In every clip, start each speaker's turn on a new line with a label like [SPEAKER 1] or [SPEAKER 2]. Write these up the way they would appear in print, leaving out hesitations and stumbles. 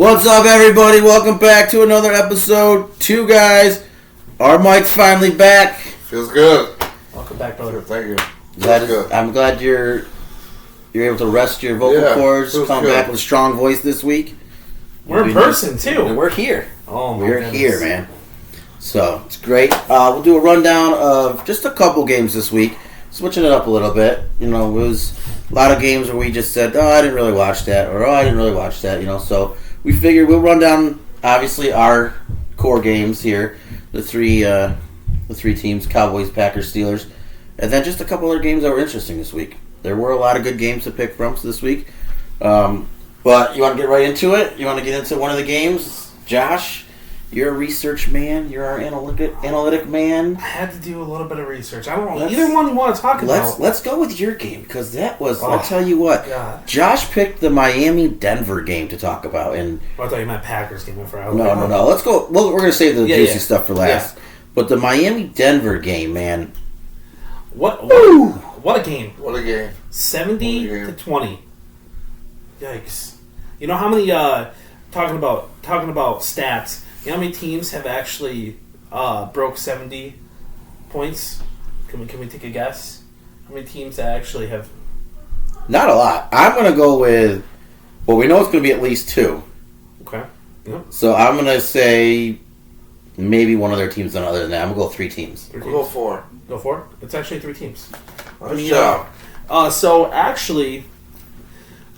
[SPEAKER 1] What's up, everybody? Welcome back to another episode. Two guys. Our mic's finally back.
[SPEAKER 2] Feels good.
[SPEAKER 3] Welcome back, brother.
[SPEAKER 2] Thank you.
[SPEAKER 1] Good. I'm glad you're able to rest your vocal cords, come back with a strong voice this week.
[SPEAKER 3] We're in person, too.
[SPEAKER 1] And we're here.
[SPEAKER 3] Oh, my
[SPEAKER 1] We're
[SPEAKER 3] goodness.
[SPEAKER 1] here, man. So, it's great. We'll do a rundown of just a couple games this week. Switching it up a little bit. You know, it was a lot of games where we just said, oh, I didn't really watch that, or oh, I didn't really watch that, you know. So, we figured we'll run down, obviously, our core games here. The three teams, Cowboys, Packers, Steelers. And then just a couple other games that were interesting this week. There were a lot of good games to pick from this week. But you want to get right into it? You want to get into one of the games? Josh, you're a research man. You're our analytic man.
[SPEAKER 3] I had to do a little bit of research. I don't know either one you want to talk about.
[SPEAKER 1] Let's go with your game, because that was, I'll tell you what,
[SPEAKER 3] God.
[SPEAKER 1] Josh picked the Miami-Denver game to talk about. And
[SPEAKER 3] I thought you meant Packers game.
[SPEAKER 1] No. Let's go. Well, we're going to save the juicy stuff for last.
[SPEAKER 3] Yeah.
[SPEAKER 1] But the Miami-Denver game, man.
[SPEAKER 3] What a game.
[SPEAKER 2] What a game.
[SPEAKER 3] 70 to 20. Yikes. You know how many talking about stats, you know how many teams have actually broke 70 points? Can we take a guess? How many teams that actually have?
[SPEAKER 1] Not a lot. I'm going to go with, well, we know it's going to be at least two.
[SPEAKER 3] Okay. Yep.
[SPEAKER 1] So I'm going to say maybe one of their teams done other than that. I'm going to go 3 teams.
[SPEAKER 2] We'll go 4.
[SPEAKER 3] Go for it. It's actually 3 teams.
[SPEAKER 2] Nice job.
[SPEAKER 3] So actually,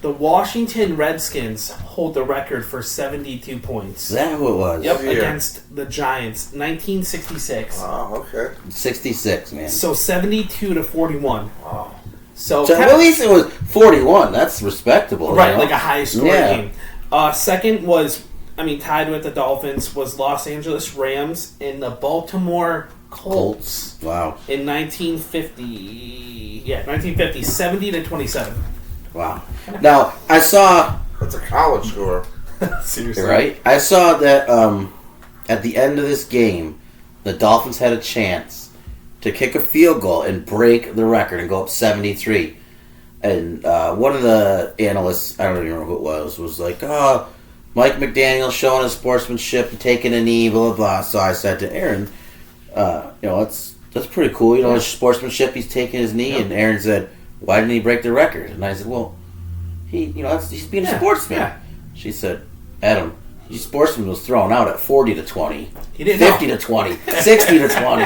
[SPEAKER 3] the Washington Redskins hold the record for 72 points.
[SPEAKER 1] Is that who it was?
[SPEAKER 3] Yep,
[SPEAKER 2] Yeah.
[SPEAKER 3] against the Giants, 1966.
[SPEAKER 2] Oh, okay.
[SPEAKER 1] 66, man.
[SPEAKER 3] So 72 to 41.
[SPEAKER 2] Wow.
[SPEAKER 3] So
[SPEAKER 1] at least it was 41. That's respectable.
[SPEAKER 3] right,
[SPEAKER 1] you know?
[SPEAKER 3] like a high scoring game. Second was, tied with the Dolphins was Los Angeles Rams and the Baltimore Colts.
[SPEAKER 1] Wow.
[SPEAKER 3] In 1950, 70 to 27.
[SPEAKER 1] Wow. Now, I saw...
[SPEAKER 2] That's a college score.
[SPEAKER 3] Seriously.
[SPEAKER 1] Right? I saw that at the end of this game, the Dolphins had a chance to kick a field goal and break the record and go up 73. And one of the analysts, I don't even remember who it was like, oh, Mike McDaniel showing his sportsmanship and taking a knee, blah, blah, blah. So I said to Aaron, that's pretty cool. You know, his sportsmanship, he's taking his knee. And Aaron said, why didn't he break the record? And I said, well, he's being a sportsman. Yeah. She said, Adam, his sportsman was thrown out at 40 to 20,
[SPEAKER 3] he didn't
[SPEAKER 1] 50
[SPEAKER 3] know.
[SPEAKER 1] to 20, 60 to 20.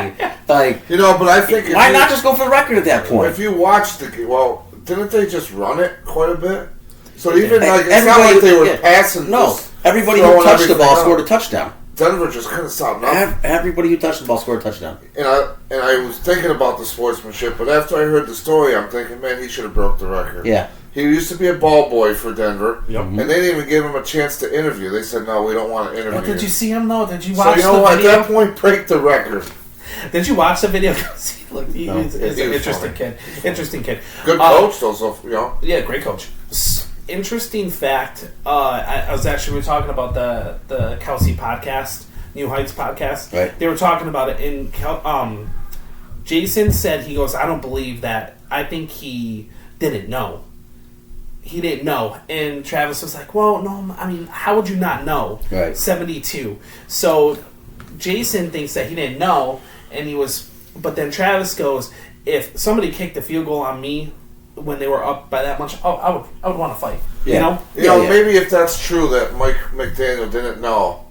[SPEAKER 1] Like,
[SPEAKER 2] but I think...
[SPEAKER 1] why not just go for the record at that point?
[SPEAKER 2] If you watch the game, well, didn't they just run it quite a bit? So even, it's
[SPEAKER 1] everybody,
[SPEAKER 2] not like they were passing.
[SPEAKER 1] No, everybody who touched the ball scored a touchdown.
[SPEAKER 2] Denver just couldn't stop nothing.
[SPEAKER 1] Everybody who touched the ball scored a touchdown.
[SPEAKER 2] And I was thinking about the sportsmanship, but after I heard the story, I'm thinking, man, he should have broke the record.
[SPEAKER 1] Yeah.
[SPEAKER 2] He used to be a ball boy for Denver,
[SPEAKER 3] Yep.
[SPEAKER 2] and they didn't even give him a chance to interview. They said, no, we don't want to interview.
[SPEAKER 3] But did you see him, though? Did you watch
[SPEAKER 2] so, you know
[SPEAKER 3] the
[SPEAKER 2] what?
[SPEAKER 3] video?
[SPEAKER 2] At that point, break the record.
[SPEAKER 3] Did you watch the video? Look, he's an interesting kid.
[SPEAKER 2] Good coach, though, so, you know.
[SPEAKER 3] Yeah, great coach. Interesting fact, we were talking about the Kelsey podcast, New Heights podcast.
[SPEAKER 1] Right.
[SPEAKER 3] They were talking about it, and Jason said, he goes, I don't believe that. I think he didn't know. He didn't know. And Travis was like, well, no, how would you not know?
[SPEAKER 1] Right.
[SPEAKER 3] 72. So Jason thinks that he didn't know, but then Travis goes, if somebody kicked a field goal on me when they were up by that much, I would want to fight.
[SPEAKER 1] Yeah.
[SPEAKER 3] You know?
[SPEAKER 2] Maybe if that's true that Mike McDaniel didn't know,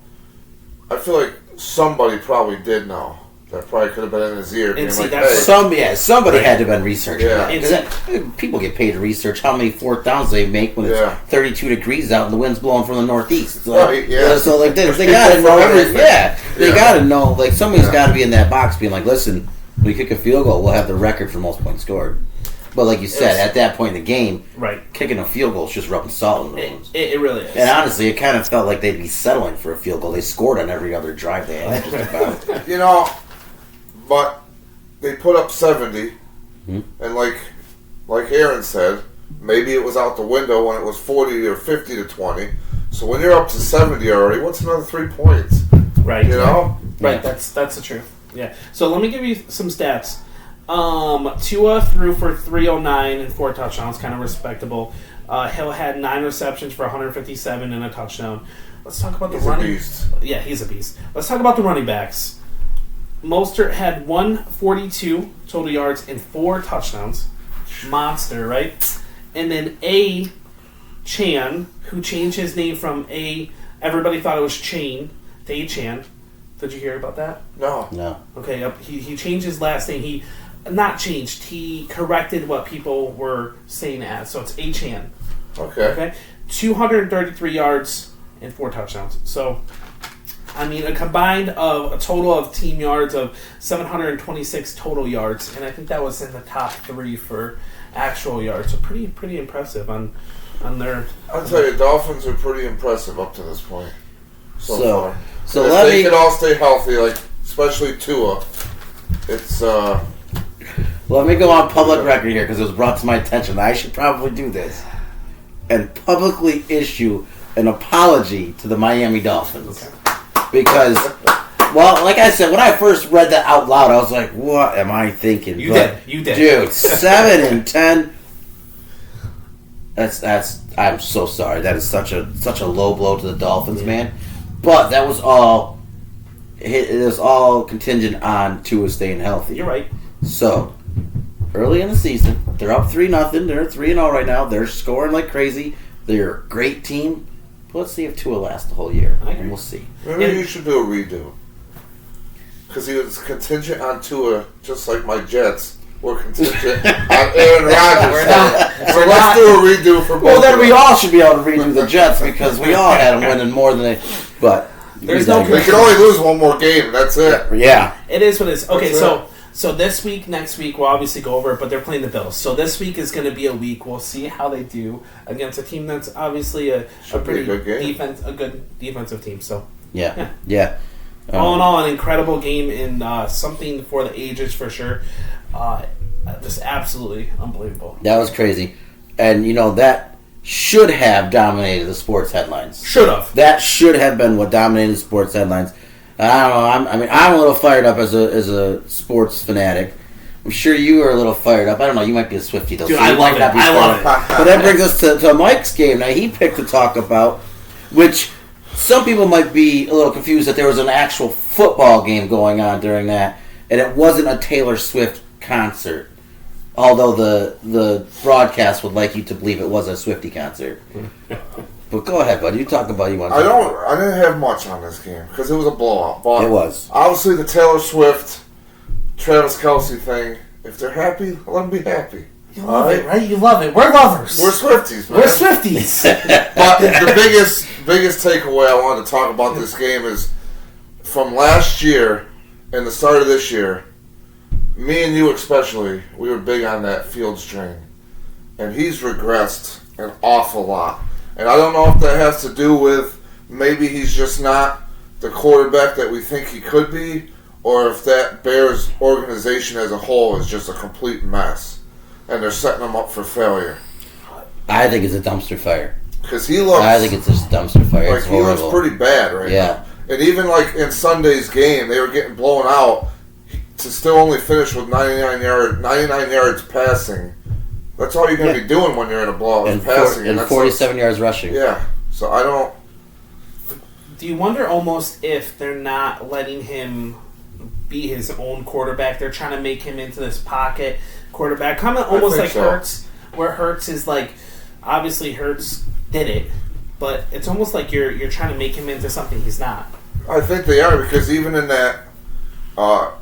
[SPEAKER 2] I feel like somebody probably did know. That probably could have been in his ear.
[SPEAKER 3] And
[SPEAKER 2] being
[SPEAKER 3] see,
[SPEAKER 2] like,
[SPEAKER 3] that's
[SPEAKER 2] hey.
[SPEAKER 1] Somebody had to have been researching
[SPEAKER 2] Yeah.
[SPEAKER 1] that. Because people get paid to research how many fourth downs they make when it's 32 degrees out and the wind's blowing from the northeast. So,
[SPEAKER 2] right, yeah.
[SPEAKER 1] So like they got to know everything. Yeah, they
[SPEAKER 2] Yeah.
[SPEAKER 1] got to know. Like somebody's got to be in that box, being like, "Listen, we kick a field goal, we'll have the record for most points scored." But like you said, at that point in the game,
[SPEAKER 3] right,
[SPEAKER 1] kicking a field goal is just rubbing salt in the wounds.
[SPEAKER 3] It really is.
[SPEAKER 1] And honestly, it kind of felt like they'd be settling for a field goal. They scored on every other drive they had. Just about.
[SPEAKER 2] But they put up 70, and like Aaron said, maybe it was out the window when it was 40 or 50 to 20. So when you're up to 70 already, what's another 3 points?
[SPEAKER 3] Right.
[SPEAKER 2] You know?
[SPEAKER 3] Right. That's the truth. Yeah. So let me give you some stats. Tua threw for 309 and 4 touchdowns, kind of respectable. Hill had 9 receptions for 157 and a touchdown. let's talk about the
[SPEAKER 2] He's a
[SPEAKER 3] running.
[SPEAKER 2] beast.
[SPEAKER 3] Yeah, he's a beast. Let's talk about the running backs. Mostert had 142 total yards and 4 touchdowns. Monster, right? And then A. Chan, who changed his name from A. Everybody thought it was Chain to A. Chan. Did you hear about that?
[SPEAKER 2] No.
[SPEAKER 1] No.
[SPEAKER 3] Okay, he changed his last name. He corrected what people were saying it as. So it's A. Chan.
[SPEAKER 2] Okay.
[SPEAKER 3] 233 yards and 4 touchdowns. So, I mean, a total of team yards of 726 total yards, and I think that was in the top 3 for actual yards. So pretty impressive on their.
[SPEAKER 2] I'll tell you, Dolphins are pretty impressive up to this point. So far.
[SPEAKER 1] So
[SPEAKER 2] And if
[SPEAKER 1] let
[SPEAKER 2] they
[SPEAKER 1] me.
[SPEAKER 2] could all stay healthy, like especially Tua, it's
[SPEAKER 1] Let me go on public record here because it was brought to my attention. I should probably do this and publicly issue an apology to the Miami Dolphins. Because, well, like I said, when I first read that out loud, I was like, what am I thinking?
[SPEAKER 3] You did.
[SPEAKER 1] Dude, 7-10. I'm so sorry. That is such a low blow to the Dolphins, man. But that was all, it was all contingent on Tua staying healthy.
[SPEAKER 3] You're right.
[SPEAKER 1] So, early in the season, they're up 3-0. They're 3-0 right now. They're scoring like crazy. They're a great team. But let's see if Tua lasts the whole year.
[SPEAKER 3] I agree.
[SPEAKER 1] And we'll see.
[SPEAKER 2] maybe you should do a redo because he was contingent on Tua, just like my Jets were contingent on Aaron Rodgers.
[SPEAKER 3] We're not.
[SPEAKER 2] So
[SPEAKER 3] We're
[SPEAKER 2] let's
[SPEAKER 3] not.
[SPEAKER 2] do a redo for both.
[SPEAKER 1] Well, then
[SPEAKER 2] of
[SPEAKER 1] we
[SPEAKER 2] them.
[SPEAKER 1] all should be able to redo the Jets because we all had them winning more than they. But
[SPEAKER 3] There's
[SPEAKER 1] we
[SPEAKER 3] no
[SPEAKER 1] digress.
[SPEAKER 2] They can only lose one more game. That's it.
[SPEAKER 1] Yeah.
[SPEAKER 3] It is what it is. Okay,
[SPEAKER 2] What's
[SPEAKER 3] so this week, next week, we'll obviously go over it, but they're playing the Bills. So this week is going to be a week. We'll see how they do against a team that's obviously a
[SPEAKER 2] Should be a
[SPEAKER 3] pretty
[SPEAKER 2] good game.
[SPEAKER 3] a good defensive team. So
[SPEAKER 1] Yeah.
[SPEAKER 3] all in all, an incredible game and something for the ages for sure. Just absolutely unbelievable.
[SPEAKER 1] That was crazy. And, that should have dominated the sports headlines.
[SPEAKER 3] Should have.
[SPEAKER 1] That should have been what dominated the sports headlines. I don't know. I'm a little fired up as a sports fanatic. I'm sure you are a little fired up. I don't know. You might be a Swiftie though.
[SPEAKER 3] Dude,
[SPEAKER 1] so
[SPEAKER 3] I
[SPEAKER 1] you
[SPEAKER 3] love
[SPEAKER 1] might
[SPEAKER 3] it.
[SPEAKER 1] not be
[SPEAKER 3] I love
[SPEAKER 1] fired up. But that brings us to Mike's game. Now he picked to talk about, which some people might be a little confused that there was an actual football game going on during that, and it wasn't a Taylor Swift concert. Although the broadcast would like you to believe it was a Swiftie concert. But go ahead, bud. You talk about you want.
[SPEAKER 2] I didn't have much on this game because it was a blowout. But
[SPEAKER 1] It was.
[SPEAKER 2] obviously the Taylor Swift, Travis Kelce thing. If they're happy, let them be happy.
[SPEAKER 3] You love it, right? You love it. We're lovers.
[SPEAKER 2] We're Swifties, man.
[SPEAKER 3] We're Swifties.
[SPEAKER 2] But the biggest takeaway I wanted to talk about this game is from last year and the start of this year. Me and you especially, we were big on that Fields train, and he's regressed an awful lot. And I don't know if that has to do with maybe he's just not the quarterback that we think he could be, or if that Bears organization as a whole is just a complete mess, and they're setting him up for failure.
[SPEAKER 1] I think it's a dumpster fire.
[SPEAKER 2] Because he looks
[SPEAKER 1] I think it's just a dumpster fire.
[SPEAKER 2] like
[SPEAKER 1] It's
[SPEAKER 2] he looks
[SPEAKER 1] horrible.
[SPEAKER 2] pretty bad right
[SPEAKER 1] Yeah.
[SPEAKER 2] now. And even like in Sunday's game, they were getting blown out to still only finish with 99 yards passing. That's all you're going to be doing when you're in a blowout,
[SPEAKER 1] And,
[SPEAKER 2] is passing.
[SPEAKER 1] and
[SPEAKER 2] that's
[SPEAKER 1] 47 yards rushing.
[SPEAKER 2] Yeah. So I don't.
[SPEAKER 3] Do you wonder almost if they're not letting him be his own quarterback? They're trying to make him into this pocket quarterback, kind of almost
[SPEAKER 2] think
[SPEAKER 3] like
[SPEAKER 2] so.
[SPEAKER 3] Hurts, where Hurts is like, obviously Hurts did it, but it's almost like you're trying to make him into something he's not.
[SPEAKER 2] I think they are because even in that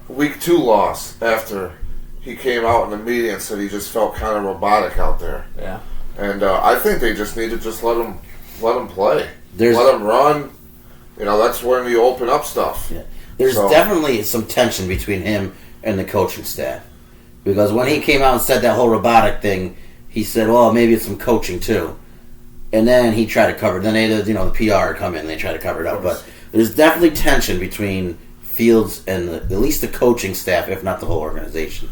[SPEAKER 2] week 2 loss, after he came out in the media and said he just felt kind of robotic out there,
[SPEAKER 3] Yeah.
[SPEAKER 2] and I think they just need to just let him play,
[SPEAKER 1] There's-
[SPEAKER 2] let him run. That's when you open up stuff.
[SPEAKER 1] Yeah. There's
[SPEAKER 2] So-
[SPEAKER 1] definitely some tension between him and the coaching staff. Because when he came out and said that whole robotic thing, he said, well, maybe it's some coaching too. And then he tried to cover it. Then they, the PR come in and they try to cover it up. But there's definitely tension between Fields and at least the coaching staff, if not the whole organization.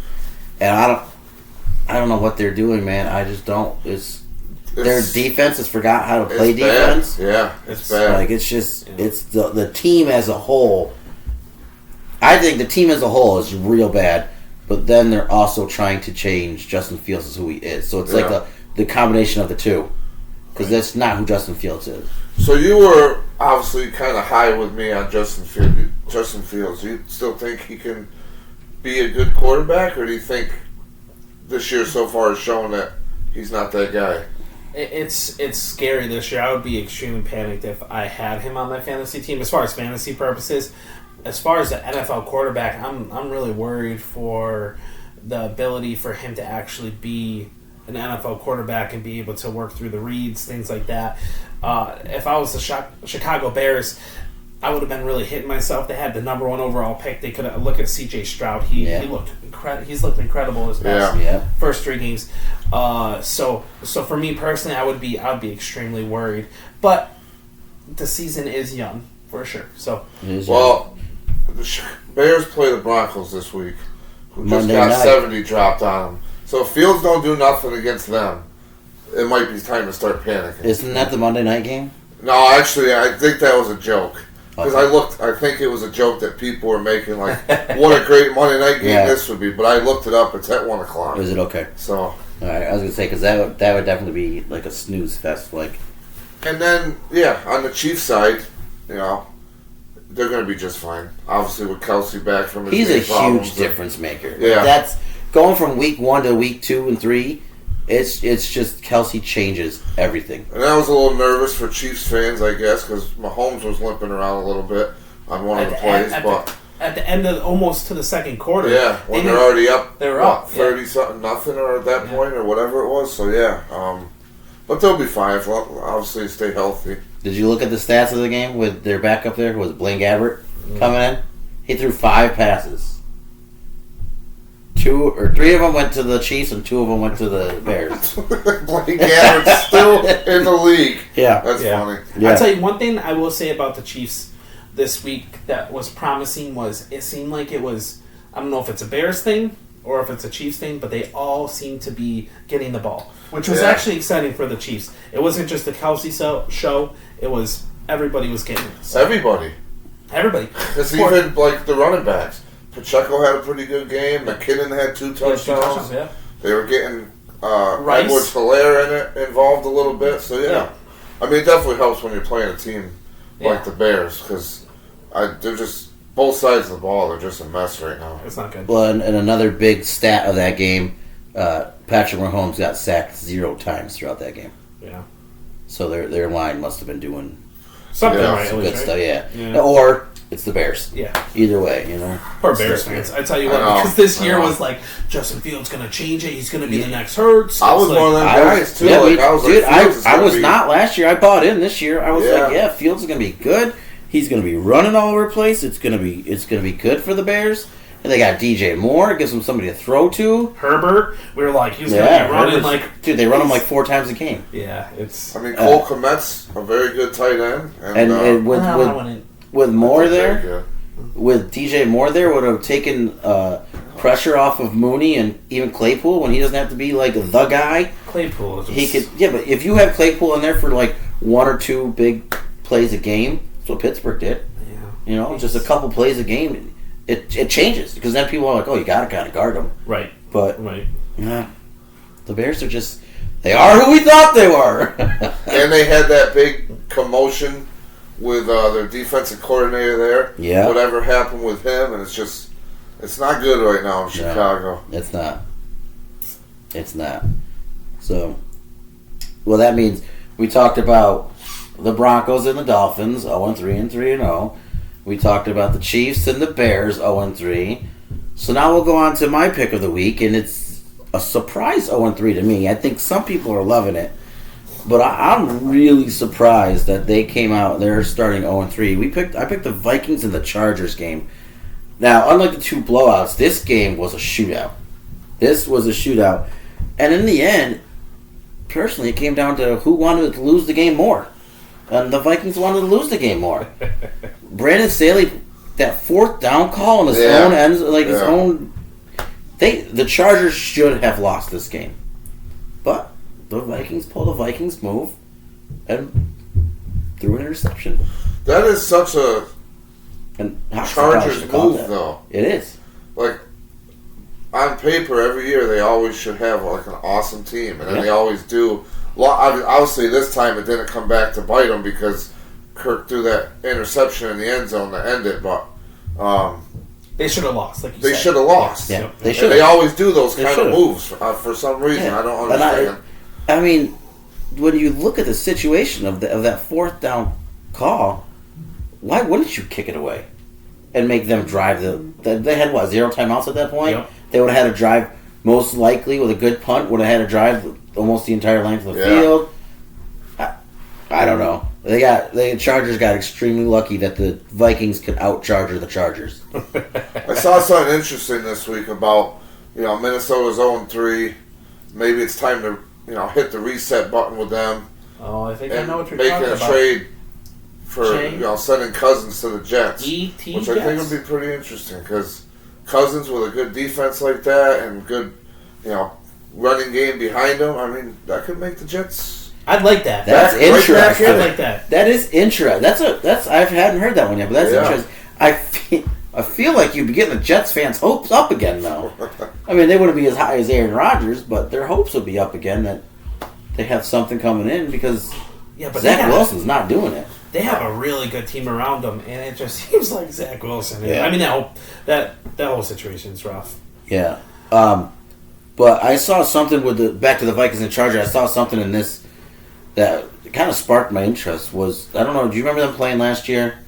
[SPEAKER 1] And I don't know what they're doing, man. I just don't. Their defense has forgot how to play
[SPEAKER 2] It's bad.
[SPEAKER 1] defense.
[SPEAKER 2] Yeah, it's
[SPEAKER 3] It's
[SPEAKER 2] bad.
[SPEAKER 1] Like it's just it's the team as a whole. I think the team as a whole is real bad, but then they're also trying to change Justin Fields as who he is. So it's like
[SPEAKER 2] Yeah.
[SPEAKER 1] the combination of the two, because that's not who Justin Fields is.
[SPEAKER 2] So you were obviously kind of high with me on Justin Fields. Do you still think he can be a good quarterback, or do you think this year so far has shown that he's not that guy?
[SPEAKER 3] It's scary this year. I would be extremely panicked if I had him on my fantasy team. As far as fantasy purposes, as far as the NFL quarterback, I'm really worried for the ability for him to actually be an NFL quarterback and be able to work through the reads, things like that. If I was the Chicago Bears, I would have been really hitting myself. They had the number 1 overall pick. They could have look at C.J. Stroud. He looked he's looked incredible his past first 3 games. So for me personally, I would be extremely worried. But the season is young for sure. So
[SPEAKER 2] the Bears play the Broncos this week, who just
[SPEAKER 1] Monday
[SPEAKER 2] got
[SPEAKER 1] night.
[SPEAKER 2] 70 dropped on them. So if Fields don't do nothing against them, it might be time to start panicking.
[SPEAKER 1] Isn't that the Monday night game?
[SPEAKER 2] No, actually, I think that was a joke. Because
[SPEAKER 1] Okay.
[SPEAKER 2] I think it was a joke that people were making, like, what a great Monday night game this would be. But I looked it up. It's at 1 o'clock.
[SPEAKER 1] Is it okay?
[SPEAKER 2] So,
[SPEAKER 1] All right, I was gonna say because that would definitely be like a snooze fest. Like,
[SPEAKER 2] and then on the Chiefs side, they're going to be just fine. Obviously, with Kelsey back from his
[SPEAKER 1] he's a
[SPEAKER 2] knee problems,
[SPEAKER 1] huge difference maker.
[SPEAKER 2] Yeah.
[SPEAKER 1] That's going from week 1 to week 2 and 3. It's just Kelsey changes everything.
[SPEAKER 2] And I was a little nervous for Chiefs fans, I guess, because Mahomes was limping around a little bit on one of the plays.
[SPEAKER 3] At the end of almost to the second quarter,
[SPEAKER 2] when they're already up,
[SPEAKER 3] they were up
[SPEAKER 2] 30 something nothing, or at that point, or whatever it was. So but they'll be fine. Obviously, stay healthy.
[SPEAKER 1] Did you look at the stats of the game with their backup there? Was Blaine Gabbert coming in? He threw 5 passes. 2 or 3 of them went to the Chiefs, and 2 of them went to the Bears.
[SPEAKER 2] Blaine Gabbert's still in the league.
[SPEAKER 1] Yeah,
[SPEAKER 2] that's funny.
[SPEAKER 1] Yeah.
[SPEAKER 3] I'll tell you one thing I will say about the Chiefs this week that was promising was it seemed like it was, I don't know if it's a Bears thing or if it's a Chiefs thing, but they all seem to be getting the ball, which was actually exciting for the Chiefs. It wasn't just the Kelsey show; it was everybody was getting it. So,
[SPEAKER 2] Everybody. Because even like the running backs. Pacheco had a pretty good game. McKinnon had 2 touchdowns.
[SPEAKER 3] Yeah.
[SPEAKER 2] They were getting Edwards-Helaire involved a little bit. So, I mean, it definitely helps when you're playing a team like the Bears because they're just both sides of the ball. They're just a mess right now.
[SPEAKER 3] It's not good.
[SPEAKER 1] Well, and another big stat of that game, Patrick Mahomes got sacked 0 times throughout that game.
[SPEAKER 3] Yeah.
[SPEAKER 1] So their line must have been doing
[SPEAKER 3] Something
[SPEAKER 2] Yeah,
[SPEAKER 3] right.
[SPEAKER 1] some
[SPEAKER 3] at
[SPEAKER 1] good
[SPEAKER 3] least,
[SPEAKER 1] stuff.
[SPEAKER 3] right?
[SPEAKER 1] Yeah. Or it's the Bears.
[SPEAKER 3] Yeah.
[SPEAKER 1] Either way,
[SPEAKER 3] Poor Bears fans. I tell you
[SPEAKER 2] I
[SPEAKER 3] what,
[SPEAKER 2] know.
[SPEAKER 3] because this year
[SPEAKER 2] I know.
[SPEAKER 3] was like Justin Fields going to change it. He's going to be the next Hurts.
[SPEAKER 2] I was
[SPEAKER 3] It's
[SPEAKER 2] one of them
[SPEAKER 1] I
[SPEAKER 2] guys,
[SPEAKER 1] was,
[SPEAKER 2] too.
[SPEAKER 1] yeah,
[SPEAKER 2] Like, I was
[SPEAKER 1] dude,
[SPEAKER 2] like, Fields is
[SPEAKER 1] I
[SPEAKER 2] gonna
[SPEAKER 1] was
[SPEAKER 2] be-
[SPEAKER 1] not last year. I bought in this year. I was
[SPEAKER 2] Yeah.
[SPEAKER 1] like, Fields is going to be good. He's going to be running all over the place. It's going to be good for the Bears. And they got DJ Moore. It gives them somebody to throw to.
[SPEAKER 3] Herbert. We were like, he's going to be running
[SPEAKER 1] Herbert's-
[SPEAKER 3] like...
[SPEAKER 1] dude, they run him like 4 times a game.
[SPEAKER 3] Yeah, it's...
[SPEAKER 2] I mean, Cole Kmet's a very good tight end.
[SPEAKER 1] And with Moore there,
[SPEAKER 2] Yeah.
[SPEAKER 1] with DJ Moore there, would have taken pressure off of Mooney and even Claypool when he doesn't have to be like the guy.
[SPEAKER 3] Claypool is
[SPEAKER 1] He could, but if you have Claypool in there for like 1 or 2 big plays a game, that's what Pittsburgh did.
[SPEAKER 3] Yeah.
[SPEAKER 1] Just a couple plays a game, it changes because then people are like, oh, you gotta kind of guard them.
[SPEAKER 3] Right.
[SPEAKER 1] But
[SPEAKER 3] Right.
[SPEAKER 1] the Bears are they are who we thought they were.
[SPEAKER 2] And they had that big commotion with their defensive coordinator there.
[SPEAKER 1] Yeah.
[SPEAKER 2] Whatever happened with him, and it's not good right now in Chicago.
[SPEAKER 1] It's not. It's not. So, well, that means we talked about the Broncos and the Dolphins, 0-3 and 3-0. We talked about the Chiefs and the Bears, 0-3. So now we'll go on to my pick of the week, and it's a surprise 0-3 to me. I think some people are loving it, but I'm really surprised that they came out. They're starting 0-3. I picked the Vikings and the Chargers game. Now, unlike the 2 blowouts, this game was a shootout. And in the end, personally, it came down to who wanted to lose the game more. And the Vikings wanted to lose the game more. Brandon Staley, that 4th down call in his own ends, his own. The Chargers should have lost this game, but the Vikings pulled a Vikings move and threw an interception.
[SPEAKER 2] That is such a
[SPEAKER 1] And
[SPEAKER 2] Chargers move, though.
[SPEAKER 1] It is.
[SPEAKER 2] Like, on paper, every year they always should have like an awesome team, and then they always do Obviously, this time it didn't come back to bite them because Kirk threw that interception in the end zone to end it. But
[SPEAKER 3] they should have lost. Like you
[SPEAKER 2] they
[SPEAKER 3] said.
[SPEAKER 2] should have lost.
[SPEAKER 1] Yeah,
[SPEAKER 2] they should. They always do those kind of moves for some reason.
[SPEAKER 1] Yeah.
[SPEAKER 2] I don't understand.
[SPEAKER 1] I mean, when you look at the situation of that fourth down call, why wouldn't you kick it away and make them drive they had what, 0 timeouts at that point?
[SPEAKER 3] Yep.
[SPEAKER 1] They would have had to drive, most likely with a good punt, would have had to drive almost the entire length of the field. I don't know. The Chargers got extremely lucky that the Vikings could out-charger the Chargers.
[SPEAKER 2] I saw something interesting this week about, Minnesota's 0-3. Maybe it's time to, hit the reset button with them.
[SPEAKER 3] Oh, I think
[SPEAKER 2] and
[SPEAKER 3] I know what you're talking
[SPEAKER 2] making
[SPEAKER 3] about.
[SPEAKER 2] a trade for, sending Cousins to the Jets.
[SPEAKER 3] E.T.
[SPEAKER 2] Which I think would be pretty interesting because Cousins with a good defense like that and good, running game behind him, I mean, that could make the Jets...
[SPEAKER 3] I'd like that.
[SPEAKER 1] That's interesting.
[SPEAKER 3] I'd like that.
[SPEAKER 1] That is interesting. That's I hadn't heard that one yet, but that's interesting. I feel like you'd be getting the Jets fans' hopes up again, though. I mean, they wouldn't be as high as Aaron Rodgers, but their hopes would be up again that they have something coming in because Zach Wilson's not doing it.
[SPEAKER 3] They have a really good team around them, and it just seems like Zach Wilson.
[SPEAKER 1] Yeah.
[SPEAKER 3] I mean, that whole situation's rough.
[SPEAKER 1] Yeah. But I saw something back to the Vikings and Chargers. I saw something in this that kind of sparked my interest. I don't know, do you remember them playing last year?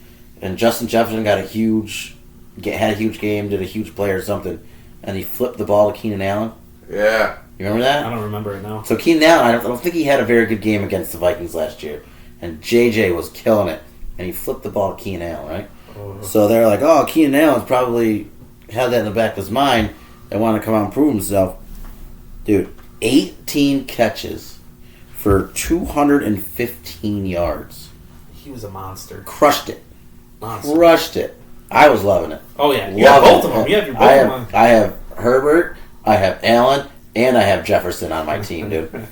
[SPEAKER 1] And Justin Jefferson had a huge game, did a huge play or something, and he flipped the ball to Keenan Allen.
[SPEAKER 2] Yeah.
[SPEAKER 1] You remember that?
[SPEAKER 3] I don't remember it now.
[SPEAKER 1] So Keenan Allen, I don't think he had a very good game against the Vikings last year. And JJ was killing it. And he flipped the ball to Keenan Allen, right? Oh. So they're like, oh, Keenan Allen's probably had that in the back of his mind and want to come out and prove himself. Dude, 18 catches for 215 yards.
[SPEAKER 3] He was a monster.
[SPEAKER 1] Crushed it. Crushed it. I was loving it.
[SPEAKER 3] Oh, yeah. You have both of them. You have your both of them.
[SPEAKER 1] I have Herbert, I have Allen, and I have Jefferson on my team, dude.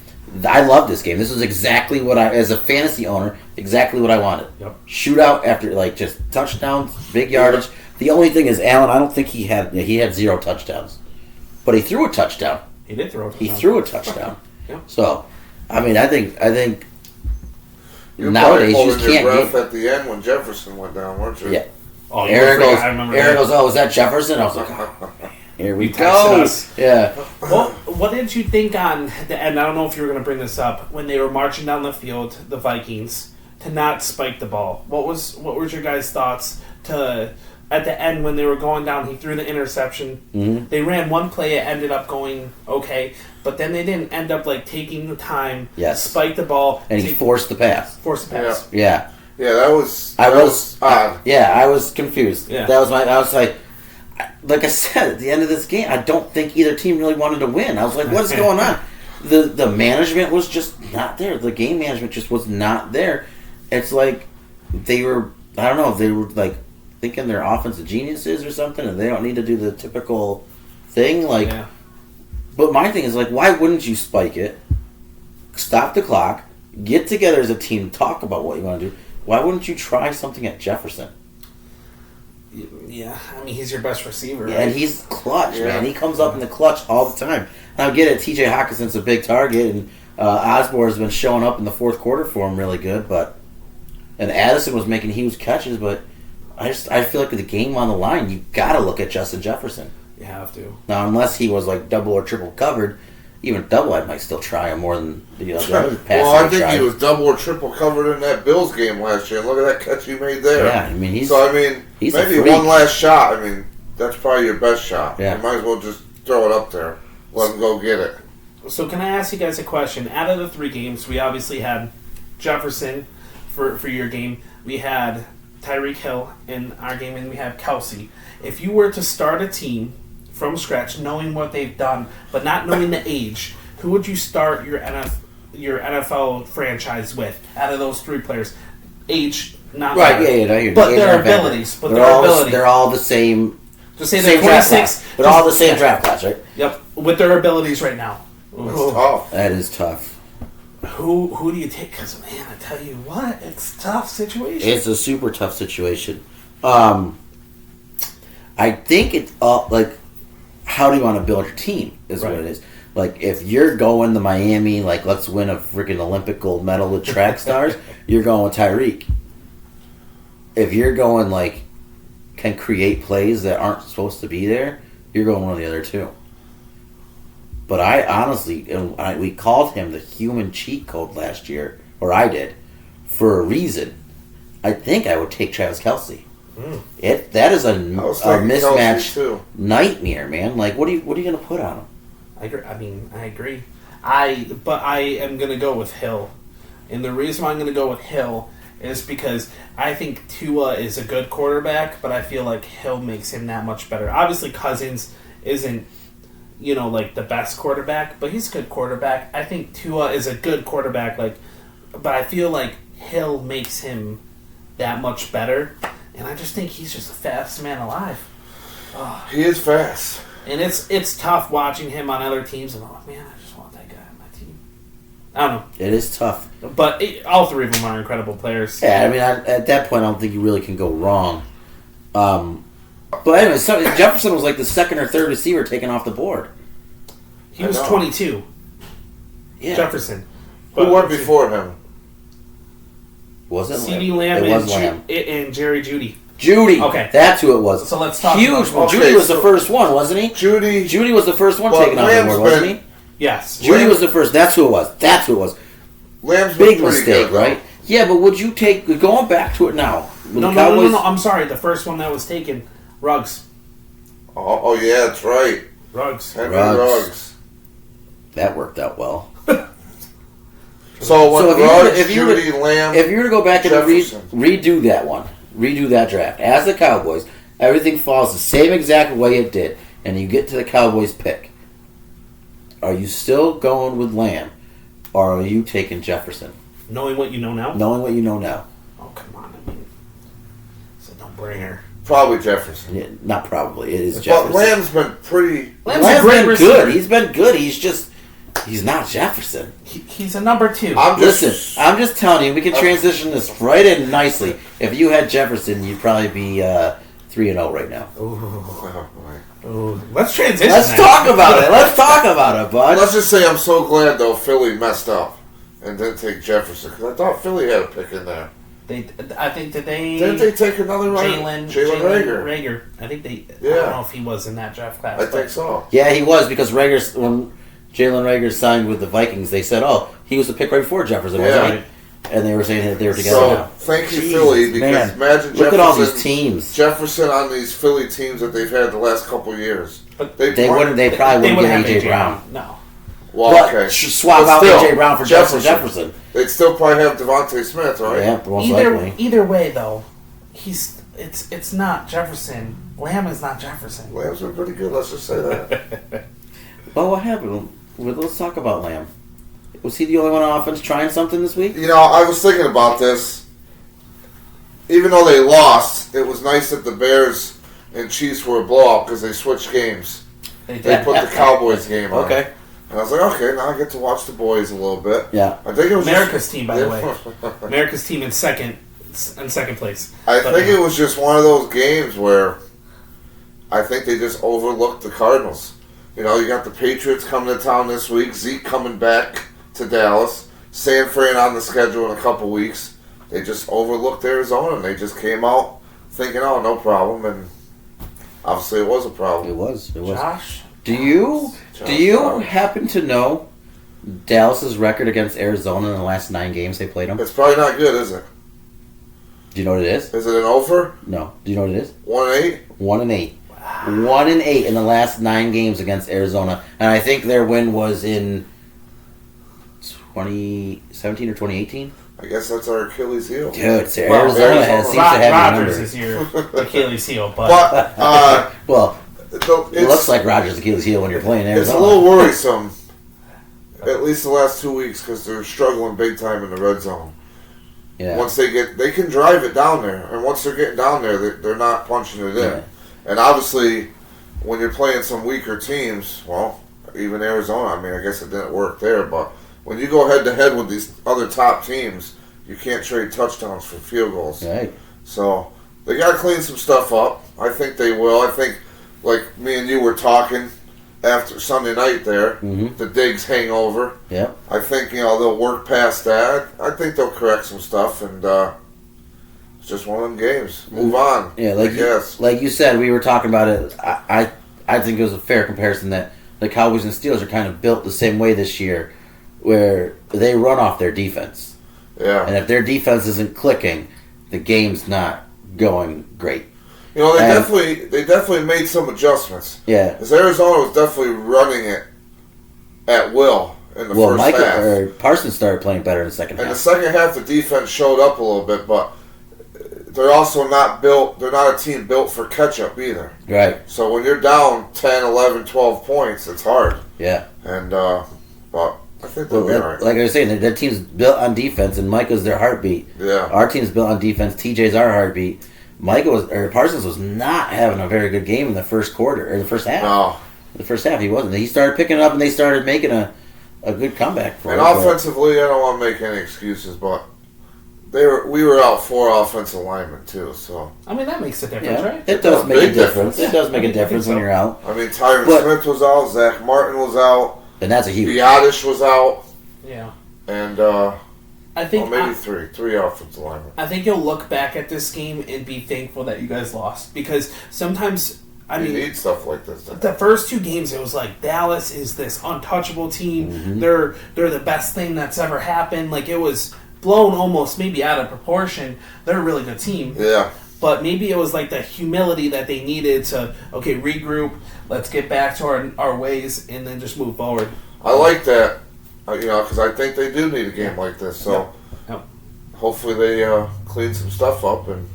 [SPEAKER 1] I love this game. This was exactly what as a fantasy owner, exactly what I wanted.
[SPEAKER 3] Yep.
[SPEAKER 1] Shootout after, just touchdowns, big yardage. The only thing is, Allen, I don't think he had 0 touchdowns. But he threw a touchdown.
[SPEAKER 3] He did throw a touchdown.
[SPEAKER 1] He threw a touchdown.
[SPEAKER 3] Yep.
[SPEAKER 1] So, I mean, I think
[SPEAKER 2] You're
[SPEAKER 1] nowadays you
[SPEAKER 2] probably
[SPEAKER 1] just
[SPEAKER 2] holding your
[SPEAKER 1] can't
[SPEAKER 2] breath at the end when Jefferson went down, weren't you?
[SPEAKER 1] Yeah.
[SPEAKER 3] Oh,
[SPEAKER 1] Aaron
[SPEAKER 3] I
[SPEAKER 1] goes, oh, was that Jefferson? I was like, oh, man, here we go.
[SPEAKER 3] Us.
[SPEAKER 1] Yeah.
[SPEAKER 3] Well, what did you think on the end? I don't know if you were going to bring this up when they were marching down the field, the Vikings, to not spike the ball. What was your guys' thoughts at the end when they were going down? He threw the interception.
[SPEAKER 1] Mm-hmm.
[SPEAKER 3] They ran one play. It ended up going okay, but then they didn't end up taking the time to spike the ball.
[SPEAKER 1] And he forced the pass.
[SPEAKER 2] Yeah. Yeah, that was odd.
[SPEAKER 1] I was confused.
[SPEAKER 3] Yeah.
[SPEAKER 1] I was like I said, at the end of this game, I don't think either team really wanted to win. I was like, what's going on? The management was just not there. The game management just was not there. It's like they were, I don't know, they were thinking they're offensive geniuses or something, and they don't need to do the typical thing. But my thing is, why wouldn't you spike it, stop the clock, get together as a team, talk about what you want to do? Why wouldn't you try something at Jefferson?
[SPEAKER 3] Yeah, I mean, he's your best receiver.
[SPEAKER 1] Yeah,
[SPEAKER 3] right?
[SPEAKER 1] and he's clutch, man. He comes up in the clutch all the time. And I get it, T.J. Hawkinson's a big target, and Osborne's been showing up in the fourth quarter for him really good. And Addison was making huge catches, but I feel like with the game on the line, you got to look at Justin Jefferson.
[SPEAKER 3] You have to.
[SPEAKER 1] Now, unless he was double or triple covered, even double, I might still try him more than the other pass.
[SPEAKER 2] Well, I think he was double or triple covered in that Bills game last year. Look at that catch he made there.
[SPEAKER 1] Yeah, I mean, he's
[SPEAKER 2] maybe one last shot. I mean, that's probably your best shot.
[SPEAKER 1] Yeah.
[SPEAKER 2] You might as well just throw it up there. Let him go get it.
[SPEAKER 3] So can I ask you guys a question? Out of the 3 games, we obviously had Jefferson for your game. We had Tyreek Hill in our game, and we have Kelsey. If you were to start a team from scratch, knowing what they've done, but not knowing the age, who would you start your NFL franchise with out of those 3 players? Age, not
[SPEAKER 1] right.
[SPEAKER 3] matter.
[SPEAKER 1] Yeah.
[SPEAKER 3] But their abilities.
[SPEAKER 1] They're all the same.
[SPEAKER 3] Just say they're 26.
[SPEAKER 1] They're all the same draft class, right?
[SPEAKER 3] Yep. With their abilities right now.
[SPEAKER 2] That's tough.
[SPEAKER 1] That is tough.
[SPEAKER 3] Who do you take? Because, man, I tell you what, it's a tough situation.
[SPEAKER 1] It's a super tough situation. I think it's how do you want to build your team is what it is. Like, if you're going to Miami, like, let's win a freaking Olympic gold medal with track stars, you're going with Tyreek. If you're going, like, can create plays that aren't supposed to be there, you're going one of the other two. But I honestly, we called him the human cheat code last year, or I did, for a reason. I think I would take Travis Kelce. That is a mismatch nightmare, man. Like, what are you going to put on him?
[SPEAKER 3] I agree. But I am going to go with Hill. And the reason why I'm going to go with Hill is because I think Tua is a good quarterback, but I feel like Hill makes him that much better. Obviously, Cousins isn't, like the best quarterback, but he's a good quarterback. I think Tua is a good quarterback, but I feel like Hill makes him that much better. And I just think he's just the fastest man alive.
[SPEAKER 2] He is fast.
[SPEAKER 3] And it's tough watching him on other teams, and man, I just want that guy on my team. I don't know.
[SPEAKER 1] It is tough.
[SPEAKER 3] But all three of them are incredible players.
[SPEAKER 1] Yeah, I mean, at that point, I don't think you really can go wrong. But anyway, Jefferson was like the second or third receiver taken off the board.
[SPEAKER 3] He was 22.
[SPEAKER 1] Yeah.
[SPEAKER 3] Jefferson.
[SPEAKER 2] Who went before him?
[SPEAKER 1] Was it
[SPEAKER 3] CeeDee Lamb and Jerry Jeudy.
[SPEAKER 1] Jeudy.
[SPEAKER 3] Okay.
[SPEAKER 1] That's who it was.
[SPEAKER 3] So let's talk
[SPEAKER 1] about Jeudy was the first one, wasn't he? Jeudy was the first one taken off the board, wasn't he?
[SPEAKER 3] Yes.
[SPEAKER 1] Jeudy was the first. That's who it was.
[SPEAKER 2] Lamb's
[SPEAKER 1] big mistake, good, right? Yeah, but would you take, going back to it now?
[SPEAKER 3] No, I'm sorry. The first one that was taken, Ruggs.
[SPEAKER 2] Oh yeah, that's right.
[SPEAKER 3] Henry
[SPEAKER 2] Ruggs.
[SPEAKER 1] That worked out well.
[SPEAKER 2] So if you were
[SPEAKER 1] to go back and redo that one, redo that draft, as the Cowboys, everything falls the same exact way it did, and you get to the Cowboys pick, are you still going with Lamb, or are you taking Jefferson?
[SPEAKER 3] Knowing what you know now?
[SPEAKER 1] Knowing what you know now.
[SPEAKER 3] Oh, come on. I mean, it's a no-brainer.
[SPEAKER 2] Probably Jefferson.
[SPEAKER 1] Yeah, not probably. It is Jefferson.
[SPEAKER 2] But Lamb's been pretty...
[SPEAKER 1] Lamb's been good. He's been good. He's not Jefferson.
[SPEAKER 3] He's a number two.
[SPEAKER 1] I'm just telling you, we can transition this right in nicely. If you had Jefferson, you'd probably be 3-0 right now.
[SPEAKER 3] Ooh. Let's transition.
[SPEAKER 1] Let's talk about it, bud.
[SPEAKER 2] Let's just say I'm so glad, though, Philly messed up and didn't take Jefferson, because I thought Philly had a pick in there.
[SPEAKER 3] I think that they...
[SPEAKER 2] Didn't they take another
[SPEAKER 3] Jalen Reagor. I think they...
[SPEAKER 2] Yeah.
[SPEAKER 3] I don't know if he was in that draft class.
[SPEAKER 2] I think so.
[SPEAKER 1] Yeah, he was, because when Jalen Reagor signed with the Vikings, they said, he was the pick right before Jefferson, wasn't he? And they were saying that they were together now.
[SPEAKER 2] Thank you, Philly, because imagine
[SPEAKER 1] look at all these teams.
[SPEAKER 2] Jefferson on these Philly teams that they've had the last couple of years.
[SPEAKER 1] But they probably wouldn't get A.J. Brown.
[SPEAKER 3] No.
[SPEAKER 2] Well, okay.
[SPEAKER 1] Swap out A.J. Brown for Jefferson.
[SPEAKER 2] They'd still probably have Devontae Smith, right?
[SPEAKER 1] Yeah, most likely.
[SPEAKER 3] Either way, though, it's not Jefferson. Lamb is not Jefferson.
[SPEAKER 2] Lamb's been pretty good, let's just say that.
[SPEAKER 1] Well, what happened? Let's talk about Lamb. Was he the only one on offense trying something this week?
[SPEAKER 2] I was thinking about this. Even though they lost, it was nice that the Bears and Chiefs were a blowout because they switched games. They put the Cowboys game on.
[SPEAKER 1] Okay.
[SPEAKER 2] And I was like, okay, now I get to watch the boys a little bit.
[SPEAKER 1] Yeah.
[SPEAKER 2] I think it was
[SPEAKER 3] America's team, by the way. America's team in second place.
[SPEAKER 2] I think it was just one of those games where I think they just overlooked the Cardinals. You got the Patriots coming to town this week, Zeke coming back to Dallas, San Fran on the schedule in a couple weeks. They just overlooked Arizona, and they just came out thinking, no problem, and obviously it was a problem.
[SPEAKER 1] It was.
[SPEAKER 3] Josh?
[SPEAKER 1] Do you happen to know Dallas's record against Arizona in the last 9 games they played them?
[SPEAKER 2] It's probably not good, is it?
[SPEAKER 1] Do you know what it is?
[SPEAKER 2] Is it an over?
[SPEAKER 1] No. Do you know what it is?
[SPEAKER 2] 1-8?
[SPEAKER 1] 1-8. 1-8 in the last 9 games against Arizona, and I think their win was in 2017 or 2018.
[SPEAKER 2] I guess that's our Achilles heel.
[SPEAKER 1] Dude, Arizona seems to have
[SPEAKER 3] Rodgers is your Achilles heel, but
[SPEAKER 1] well, it looks like Rodgers' Achilles heel when you're playing Arizona.
[SPEAKER 2] It's a little worrisome, at least the last 2 weeks, because they're struggling big time in the red zone.
[SPEAKER 1] Yeah.
[SPEAKER 2] Once they can drive it down there, and once they're getting down there, they're not punching it in.
[SPEAKER 1] Yeah.
[SPEAKER 2] And obviously, when you're playing some weaker teams, well, even Arizona, I guess it didn't work there, but when you go head-to-head with these other top teams, you can't trade touchdowns for field goals.
[SPEAKER 1] Right.
[SPEAKER 2] So, they got to clean some stuff up. I think they will. I think, like me and you were talking, after Sunday night there, the Diggs hangover.
[SPEAKER 1] Yep.
[SPEAKER 2] I think, they'll work past that. I think they'll correct some stuff, and it's just one of them games. Move on.
[SPEAKER 1] Yeah,
[SPEAKER 2] like
[SPEAKER 1] you said, we were talking about it. I think it was a fair comparison that the Cowboys and Steelers are kind of built the same way this year, where they run off their defense.
[SPEAKER 2] Yeah.
[SPEAKER 1] And if their defense isn't clicking, the game's not going great.
[SPEAKER 2] They definitely made some adjustments.
[SPEAKER 1] Yeah.
[SPEAKER 2] Because Arizona was definitely running it at will in the first half.
[SPEAKER 1] Parsons started playing better in the second half.
[SPEAKER 2] In the second half, the defense showed up a little bit, but they're also not built. They're not a team built for catch-up either.
[SPEAKER 1] Right.
[SPEAKER 2] So when you're down 10, 11, 12 points, it's hard.
[SPEAKER 1] Yeah.
[SPEAKER 2] And, but I think they'll be all right.
[SPEAKER 1] Like I was saying, that team's built on defense, and Micah's their heartbeat.
[SPEAKER 2] Yeah.
[SPEAKER 1] Our team's built on defense. TJ's our heartbeat. Parsons was not having a very good game in the first quarter, or the first half.
[SPEAKER 2] No.
[SPEAKER 1] The first half, he wasn't. He started picking it up, and they started making a good comeback for
[SPEAKER 2] And offensively, I don't want to make any excuses, but we were out 4 offensive linemen, too, so.
[SPEAKER 3] I mean, that makes a difference, right?
[SPEAKER 1] It does make a difference. It does make a difference when you're out.
[SPEAKER 2] I mean, Tyron Smith was out, Zach Martin was out.
[SPEAKER 1] And that's a huge.
[SPEAKER 2] Biotish was out.
[SPEAKER 3] Yeah.
[SPEAKER 2] And,
[SPEAKER 3] I think
[SPEAKER 2] maybe three offensive linemen.
[SPEAKER 3] I think you'll look back at this game and be thankful that you guys lost, because sometimes
[SPEAKER 2] you need stuff like this.
[SPEAKER 3] The first 2 games, it was like Dallas is this untouchable team.
[SPEAKER 1] Mm-hmm.
[SPEAKER 3] They're the best thing that's ever happened. Like, it was blown almost maybe out of proportion. They're a really good team.
[SPEAKER 2] Yeah.
[SPEAKER 3] But maybe it was like the humility that they needed to regroup. Let's get back to our ways and then just move forward.
[SPEAKER 2] I like that. Because I think they do need a game like this. So hopefully they clean some stuff up and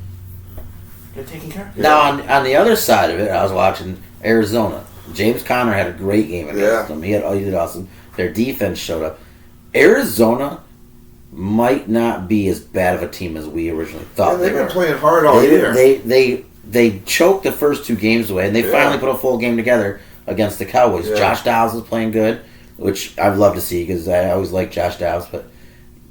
[SPEAKER 3] they're taking care of it.
[SPEAKER 1] Now on the other side of it, I was watching Arizona. James Conner had a great game against them. He did awesome. Their defense showed up. Arizona might not be as bad of a team as we originally thought.
[SPEAKER 2] They've been playing hard all year.
[SPEAKER 1] They choked the first 2 games away, and they finally put a full game together against the Cowboys.
[SPEAKER 2] Yeah.
[SPEAKER 1] Josh Dobbs was playing good, which I'd love to see because I always liked Josh Dobbs. But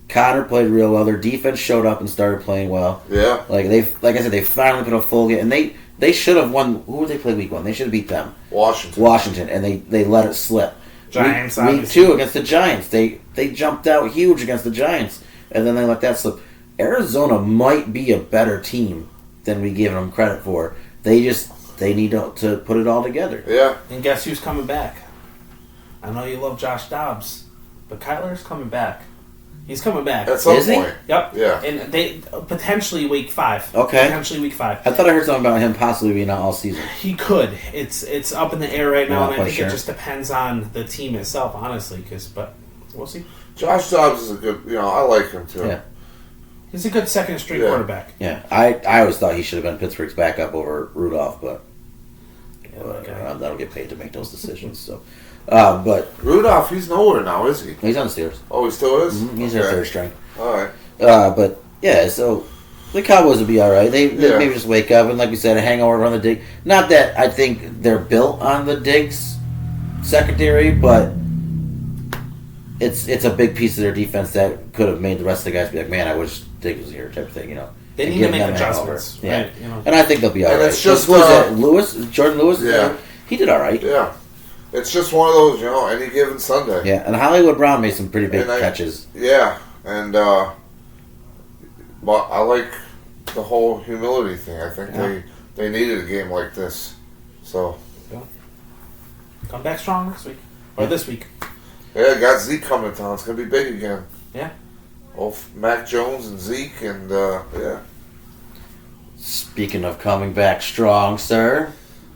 [SPEAKER 1] Connor played real well. Their defense showed up and started playing well.
[SPEAKER 2] Yeah.
[SPEAKER 1] Like I said, they finally put a full game, and they should have won. Who would they play week 1? They should have beat them. Washington, and they let it slip.
[SPEAKER 3] Giants.
[SPEAKER 1] Week 2 against the Giants, they jumped out huge against the Giants, and then they let that slip. Arizona might be a better team than we give them credit for. They need to put it all together.
[SPEAKER 2] Yeah.
[SPEAKER 3] And guess who's coming back? I know you love Josh Dobbs, but Kyler's coming back. He's coming back.
[SPEAKER 2] At some point.
[SPEAKER 3] Yep.
[SPEAKER 2] Yeah.
[SPEAKER 3] And they potentially week 5.
[SPEAKER 1] Okay.
[SPEAKER 3] Potentially week 5.
[SPEAKER 1] I thought I heard something about him possibly being out all season.
[SPEAKER 3] He could. It's up in the air right now, and I think
[SPEAKER 1] sure.
[SPEAKER 3] it just depends on the team itself, honestly. But we'll see.
[SPEAKER 2] Josh Dobbs is a good. I like him too.
[SPEAKER 1] Yeah.
[SPEAKER 3] He's a good second string quarterback.
[SPEAKER 1] Yeah, I always thought he should have been Pittsburgh's backup over Rudolph, but that'll get paid to make those decisions. So, but
[SPEAKER 2] Rudolph, he's nowhere now, is he?
[SPEAKER 1] He's on the Steelers.
[SPEAKER 2] Oh, he still is.
[SPEAKER 1] Mm-hmm. He's their third string.
[SPEAKER 2] All right.
[SPEAKER 1] But yeah, so the Cowboys will be all right. They maybe just wake up and, like we said, a hangover on the Diggs. Not that I think they're built on the Diggs secondary, but it's a big piece of their defense that could have made the rest of the guys be like, man, I wish Diggs was here, type of thing,
[SPEAKER 3] They need to make adjustments.
[SPEAKER 1] Yeah.
[SPEAKER 3] Right,
[SPEAKER 1] And I think they'll be all right.
[SPEAKER 2] It's just
[SPEAKER 1] Jordan Lewis?
[SPEAKER 2] Yeah.
[SPEAKER 1] He did all right.
[SPEAKER 2] Yeah. It's just one of those, any given Sunday.
[SPEAKER 1] Yeah, and Hollywood Brown made some pretty big catches.
[SPEAKER 2] Yeah, and but I like the whole humility thing. I think they needed a game like this. So
[SPEAKER 3] come back strong next week or this week.
[SPEAKER 2] Yeah, got Zeke coming to town. It's gonna be big again.
[SPEAKER 3] Yeah.
[SPEAKER 2] Both Mac Jones and Zeke, and yeah.
[SPEAKER 1] Speaking of coming back strong, sir.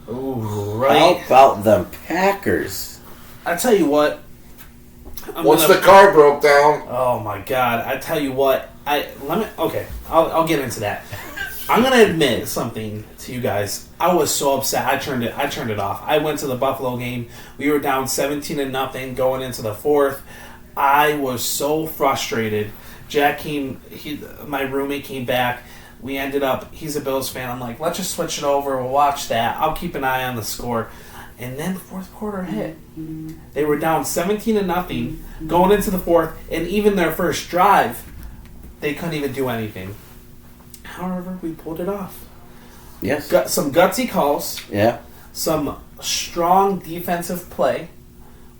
[SPEAKER 3] Ooh, right.
[SPEAKER 1] How about them Packers?
[SPEAKER 3] I tell you what.
[SPEAKER 2] Once the car broke down.
[SPEAKER 3] Oh my God! I tell you what. I'll get into that. I'm gonna admit something to you guys. I was so upset. I turned it off. I went to the Buffalo game. We were down 17-0 going into the fourth. I was so frustrated. Jack my roommate came back. We ended up, he's a Bills fan. I'm like, let's just switch it over. We'll watch that. I'll keep an eye on the score. And then the fourth quarter hit. They were down 17-0 going into the fourth, and even their first drive, they couldn't even do anything. However, we pulled it off.
[SPEAKER 1] Yes.
[SPEAKER 3] Got some gutsy calls.
[SPEAKER 1] Yeah.
[SPEAKER 3] some strong defensive play.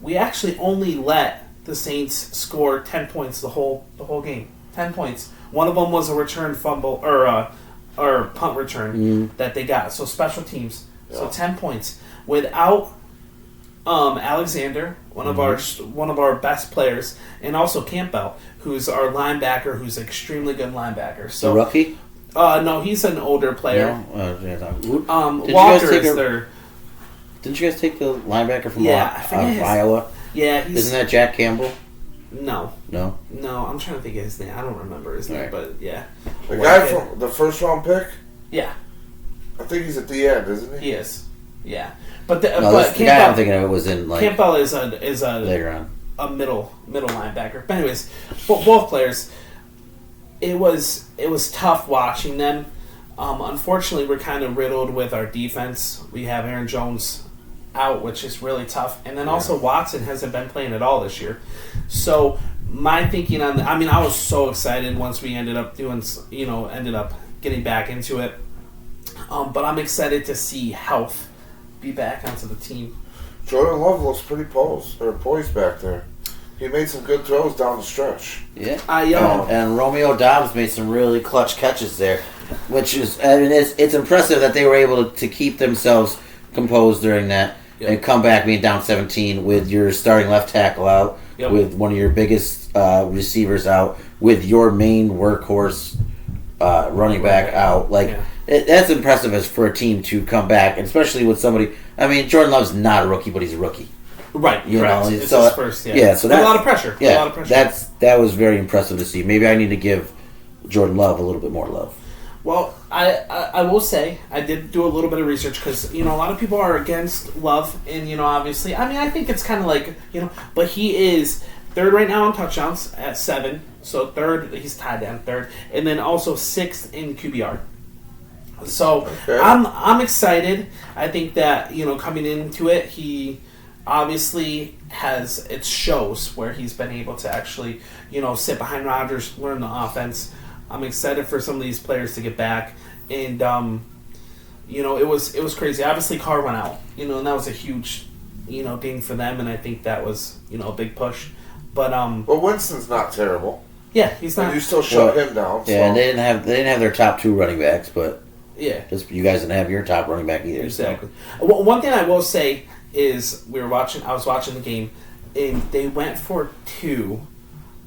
[SPEAKER 3] We actually only let the Saints score 10 points the whole game. 10 points. One of them was a return fumble or punt return that they got. So special teams. Yeah. So 10 points without Alexander, one of our best players, and also Campbell, who's our linebacker, who's an extremely good linebacker. So
[SPEAKER 1] the rookie?
[SPEAKER 3] No, he's an older player.
[SPEAKER 1] No?
[SPEAKER 3] Walker is their.
[SPEAKER 1] Didn't you guys take the linebacker from Iowa?
[SPEAKER 3] Yeah,
[SPEAKER 1] isn't that Jack Campbell?
[SPEAKER 3] No.
[SPEAKER 1] No?
[SPEAKER 3] No, I'm trying to think of his name. I don't remember his name, but yeah.
[SPEAKER 2] The guy from the first round pick?
[SPEAKER 3] Yeah.
[SPEAKER 2] I think he's at the end, isn't he?
[SPEAKER 3] He is. Yeah. But
[SPEAKER 1] the
[SPEAKER 3] Campbell,
[SPEAKER 1] guy I'm thinking of it was in like
[SPEAKER 3] Campbell is a
[SPEAKER 1] later on.
[SPEAKER 3] A middle linebacker. But anyways, both players, it was tough watching them. Unfortunately, we're kind of riddled with our defense. We have Aaron Jones out, which is really tough, and then also Watson hasn't been playing at all this year. So my thinking on I was so excited once we ended up getting back into it. But I'm excited to see health be back onto the team.
[SPEAKER 2] Jordan Love looks pretty poised back there. He made some good throws down the stretch.
[SPEAKER 1] Yeah, and Romeo Doubs made some really clutch catches there, which is it's impressive that they were able to keep themselves composed during that and come back being down 17 with your starting left tackle out, with one of your biggest receivers out, with your main workhorse running back out. That's impressive as for a team to come back, and especially with somebody. I mean, Jordan Love's not a rookie, but he's a rookie.
[SPEAKER 3] Right,
[SPEAKER 1] you
[SPEAKER 3] correct.
[SPEAKER 1] know,
[SPEAKER 3] it's his first,
[SPEAKER 1] so
[SPEAKER 3] a lot of pressure.
[SPEAKER 1] Yeah,
[SPEAKER 3] a lot of pressure.
[SPEAKER 1] That was very impressive to see. Maybe I need to give Jordan Love a little bit more love.
[SPEAKER 3] Well, I will say I did do a little bit of research because a lot of people are against Love, and obviously I think it's kind of like but he is third right now in touchdowns at 7, so third, he's tied down third, and then also 6th in QBR. So I'm excited. I think that coming into it, he obviously it shows where he's been able to actually sit behind Rodgers, learn the offense. I'm excited for some of these players to get back, and it was crazy. Obviously, Carr went out, and that was a huge thing for them, and I think that was a big push. But
[SPEAKER 2] Winston's not terrible.
[SPEAKER 3] Yeah, he's not.
[SPEAKER 2] And you still shut him down.
[SPEAKER 1] Yeah, and they didn't have their top 2 running backs, but
[SPEAKER 3] yeah,
[SPEAKER 1] you guys didn't have your top running back either.
[SPEAKER 3] Exactly. So. Well, one thing I will say is I was watching the game, and they went for 2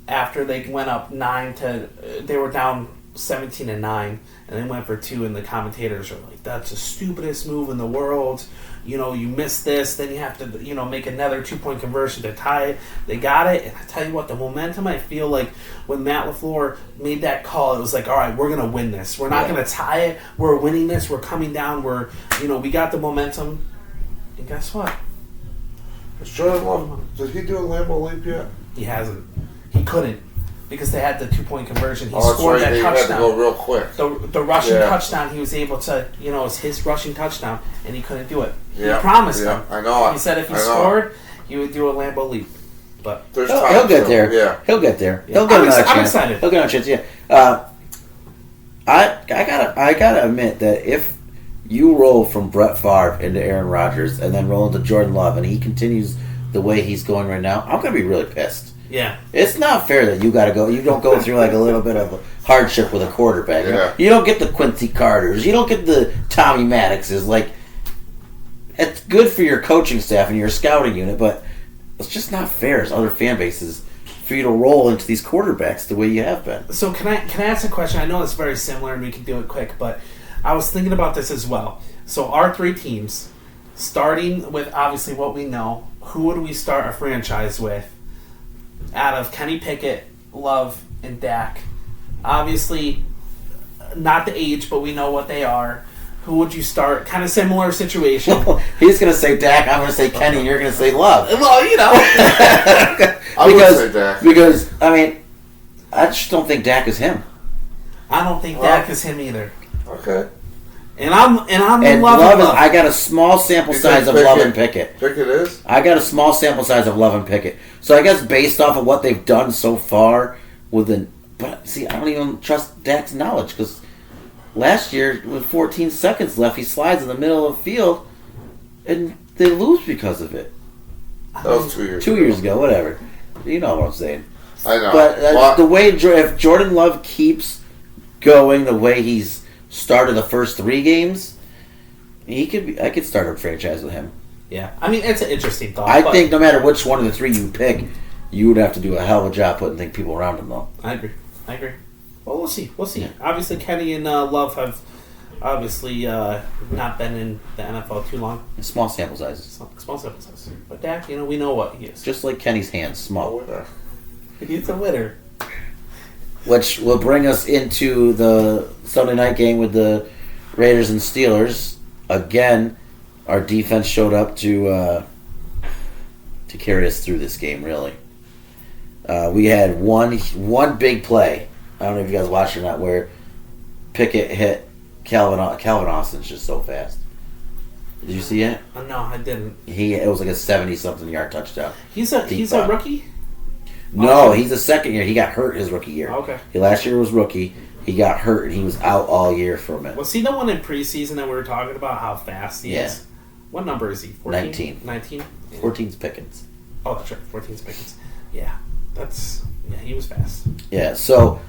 [SPEAKER 3] after they went up 9 to. They were down 17-9, and they went for 2, and the commentators are like, "That's the stupidest move in the world. You miss this, then you have to, make another 2-point conversion to tie it." They got it, and I tell you what, the momentum I feel like when Matt LaFleur made that call, it was like, all right, we're gonna win this. We're not gonna tie it. We're winning this. We're coming down. We're, we got the momentum. And guess what?
[SPEAKER 2] Jordan Love, did he do a Lambeau leap yet?
[SPEAKER 3] He hasn't. He couldn't. Because they had the 2-point conversion. He scored that touchdown.
[SPEAKER 2] Had to go real quick.
[SPEAKER 3] The rushing touchdown, he was able to, it was his rushing touchdown, and he couldn't do it.
[SPEAKER 2] Yeah.
[SPEAKER 3] He promised them.
[SPEAKER 2] I know.
[SPEAKER 3] He said if he scored, he would do a Lambeau leap. But
[SPEAKER 1] he'll get there. Yeah. He'll get there.
[SPEAKER 3] Yeah.
[SPEAKER 1] He'll get another chance.
[SPEAKER 3] I'm excited.
[SPEAKER 1] He'll get another chance. Yeah. I gotta admit that if you roll from Brett Favre into Aaron Rodgers and then roll into Jordan Love and he continues the way he's going right now, I'm gonna be really pissed.
[SPEAKER 3] Yeah,
[SPEAKER 1] it's not fair that you don't go through like a little bit of a hardship with a quarterback.
[SPEAKER 2] Yeah.
[SPEAKER 1] You don't get the Quincy Carters. You don't get the Tommy Maddoxes. Like, it's good for your coaching staff and your scouting unit, but it's just not fair as other fan bases for you to roll into these quarterbacks the way you have been.
[SPEAKER 3] So can I ask a question? I know it's very similar and we can do it quick, but I was thinking about this as well. So our 3 teams, starting with obviously what we know, who would we start a franchise with? Out of Kenny Pickett, Love, and Dak. Obviously, not the age, but we know what they are. Who would you start? Kind of similar situation.
[SPEAKER 1] He's going to say Dak, I'm going to say Kenny, and you're going to say Love.
[SPEAKER 3] Well,
[SPEAKER 2] I would say Dak.
[SPEAKER 1] Because, I just don't think Dak is him.
[SPEAKER 3] I don't think Dak is him either.
[SPEAKER 2] Okay.
[SPEAKER 3] And I'm in love with Love.
[SPEAKER 1] I got a small sample size of Love and Pickett.
[SPEAKER 2] Pickett is?
[SPEAKER 1] I got a small sample size of Love and Pickett. So I guess based off of what they've done so far but see, I don't even trust Dak's knowledge because last year with 14 seconds left, he slides in the middle of the field and they lose because of it.
[SPEAKER 2] That was 2 years.
[SPEAKER 1] 2 years ago, whatever. You know what I'm saying.
[SPEAKER 2] I know.
[SPEAKER 1] But the way if Jordan Love keeps going the way he's started the first 3 games, I could start a franchise with him.
[SPEAKER 3] Yeah, I mean it's an interesting thought.
[SPEAKER 1] I think no matter which one of the 3 you pick, you would have to do a hell of a job putting people around him, though.
[SPEAKER 3] I agree. Well, we'll see.
[SPEAKER 1] Yeah.
[SPEAKER 3] Obviously, Kenny and Love have obviously not been in the NFL too long.
[SPEAKER 1] Small sample sizes.
[SPEAKER 3] Small sample size. But Dak, we know what he is.
[SPEAKER 1] Just like Kenny's hands, small.
[SPEAKER 3] He's a winner.
[SPEAKER 1] Which will bring us into the Sunday night game with the Raiders and Steelers. Again, our defense showed up to carry us through this game, really. We had one big play. I don't know if you guys watched or not, where Pickett hit Calvin Austin's just so fast. Did you see it?
[SPEAKER 3] No, I didn't.
[SPEAKER 1] It was like a 70-something yard touchdown.
[SPEAKER 3] He's a rookie?
[SPEAKER 1] No, he's a second year. He got hurt his rookie year.
[SPEAKER 3] Okay.
[SPEAKER 1] Last year was rookie. He got hurt and he was out all year from it.
[SPEAKER 3] Was he the one in preseason that we were talking about how fast he is? What number is he? 14?
[SPEAKER 1] 19.
[SPEAKER 3] 19? Yeah.
[SPEAKER 1] 14's Pickens.
[SPEAKER 3] Oh, that's right. 14's Pickens. Yeah. He was fast.
[SPEAKER 1] Yeah, so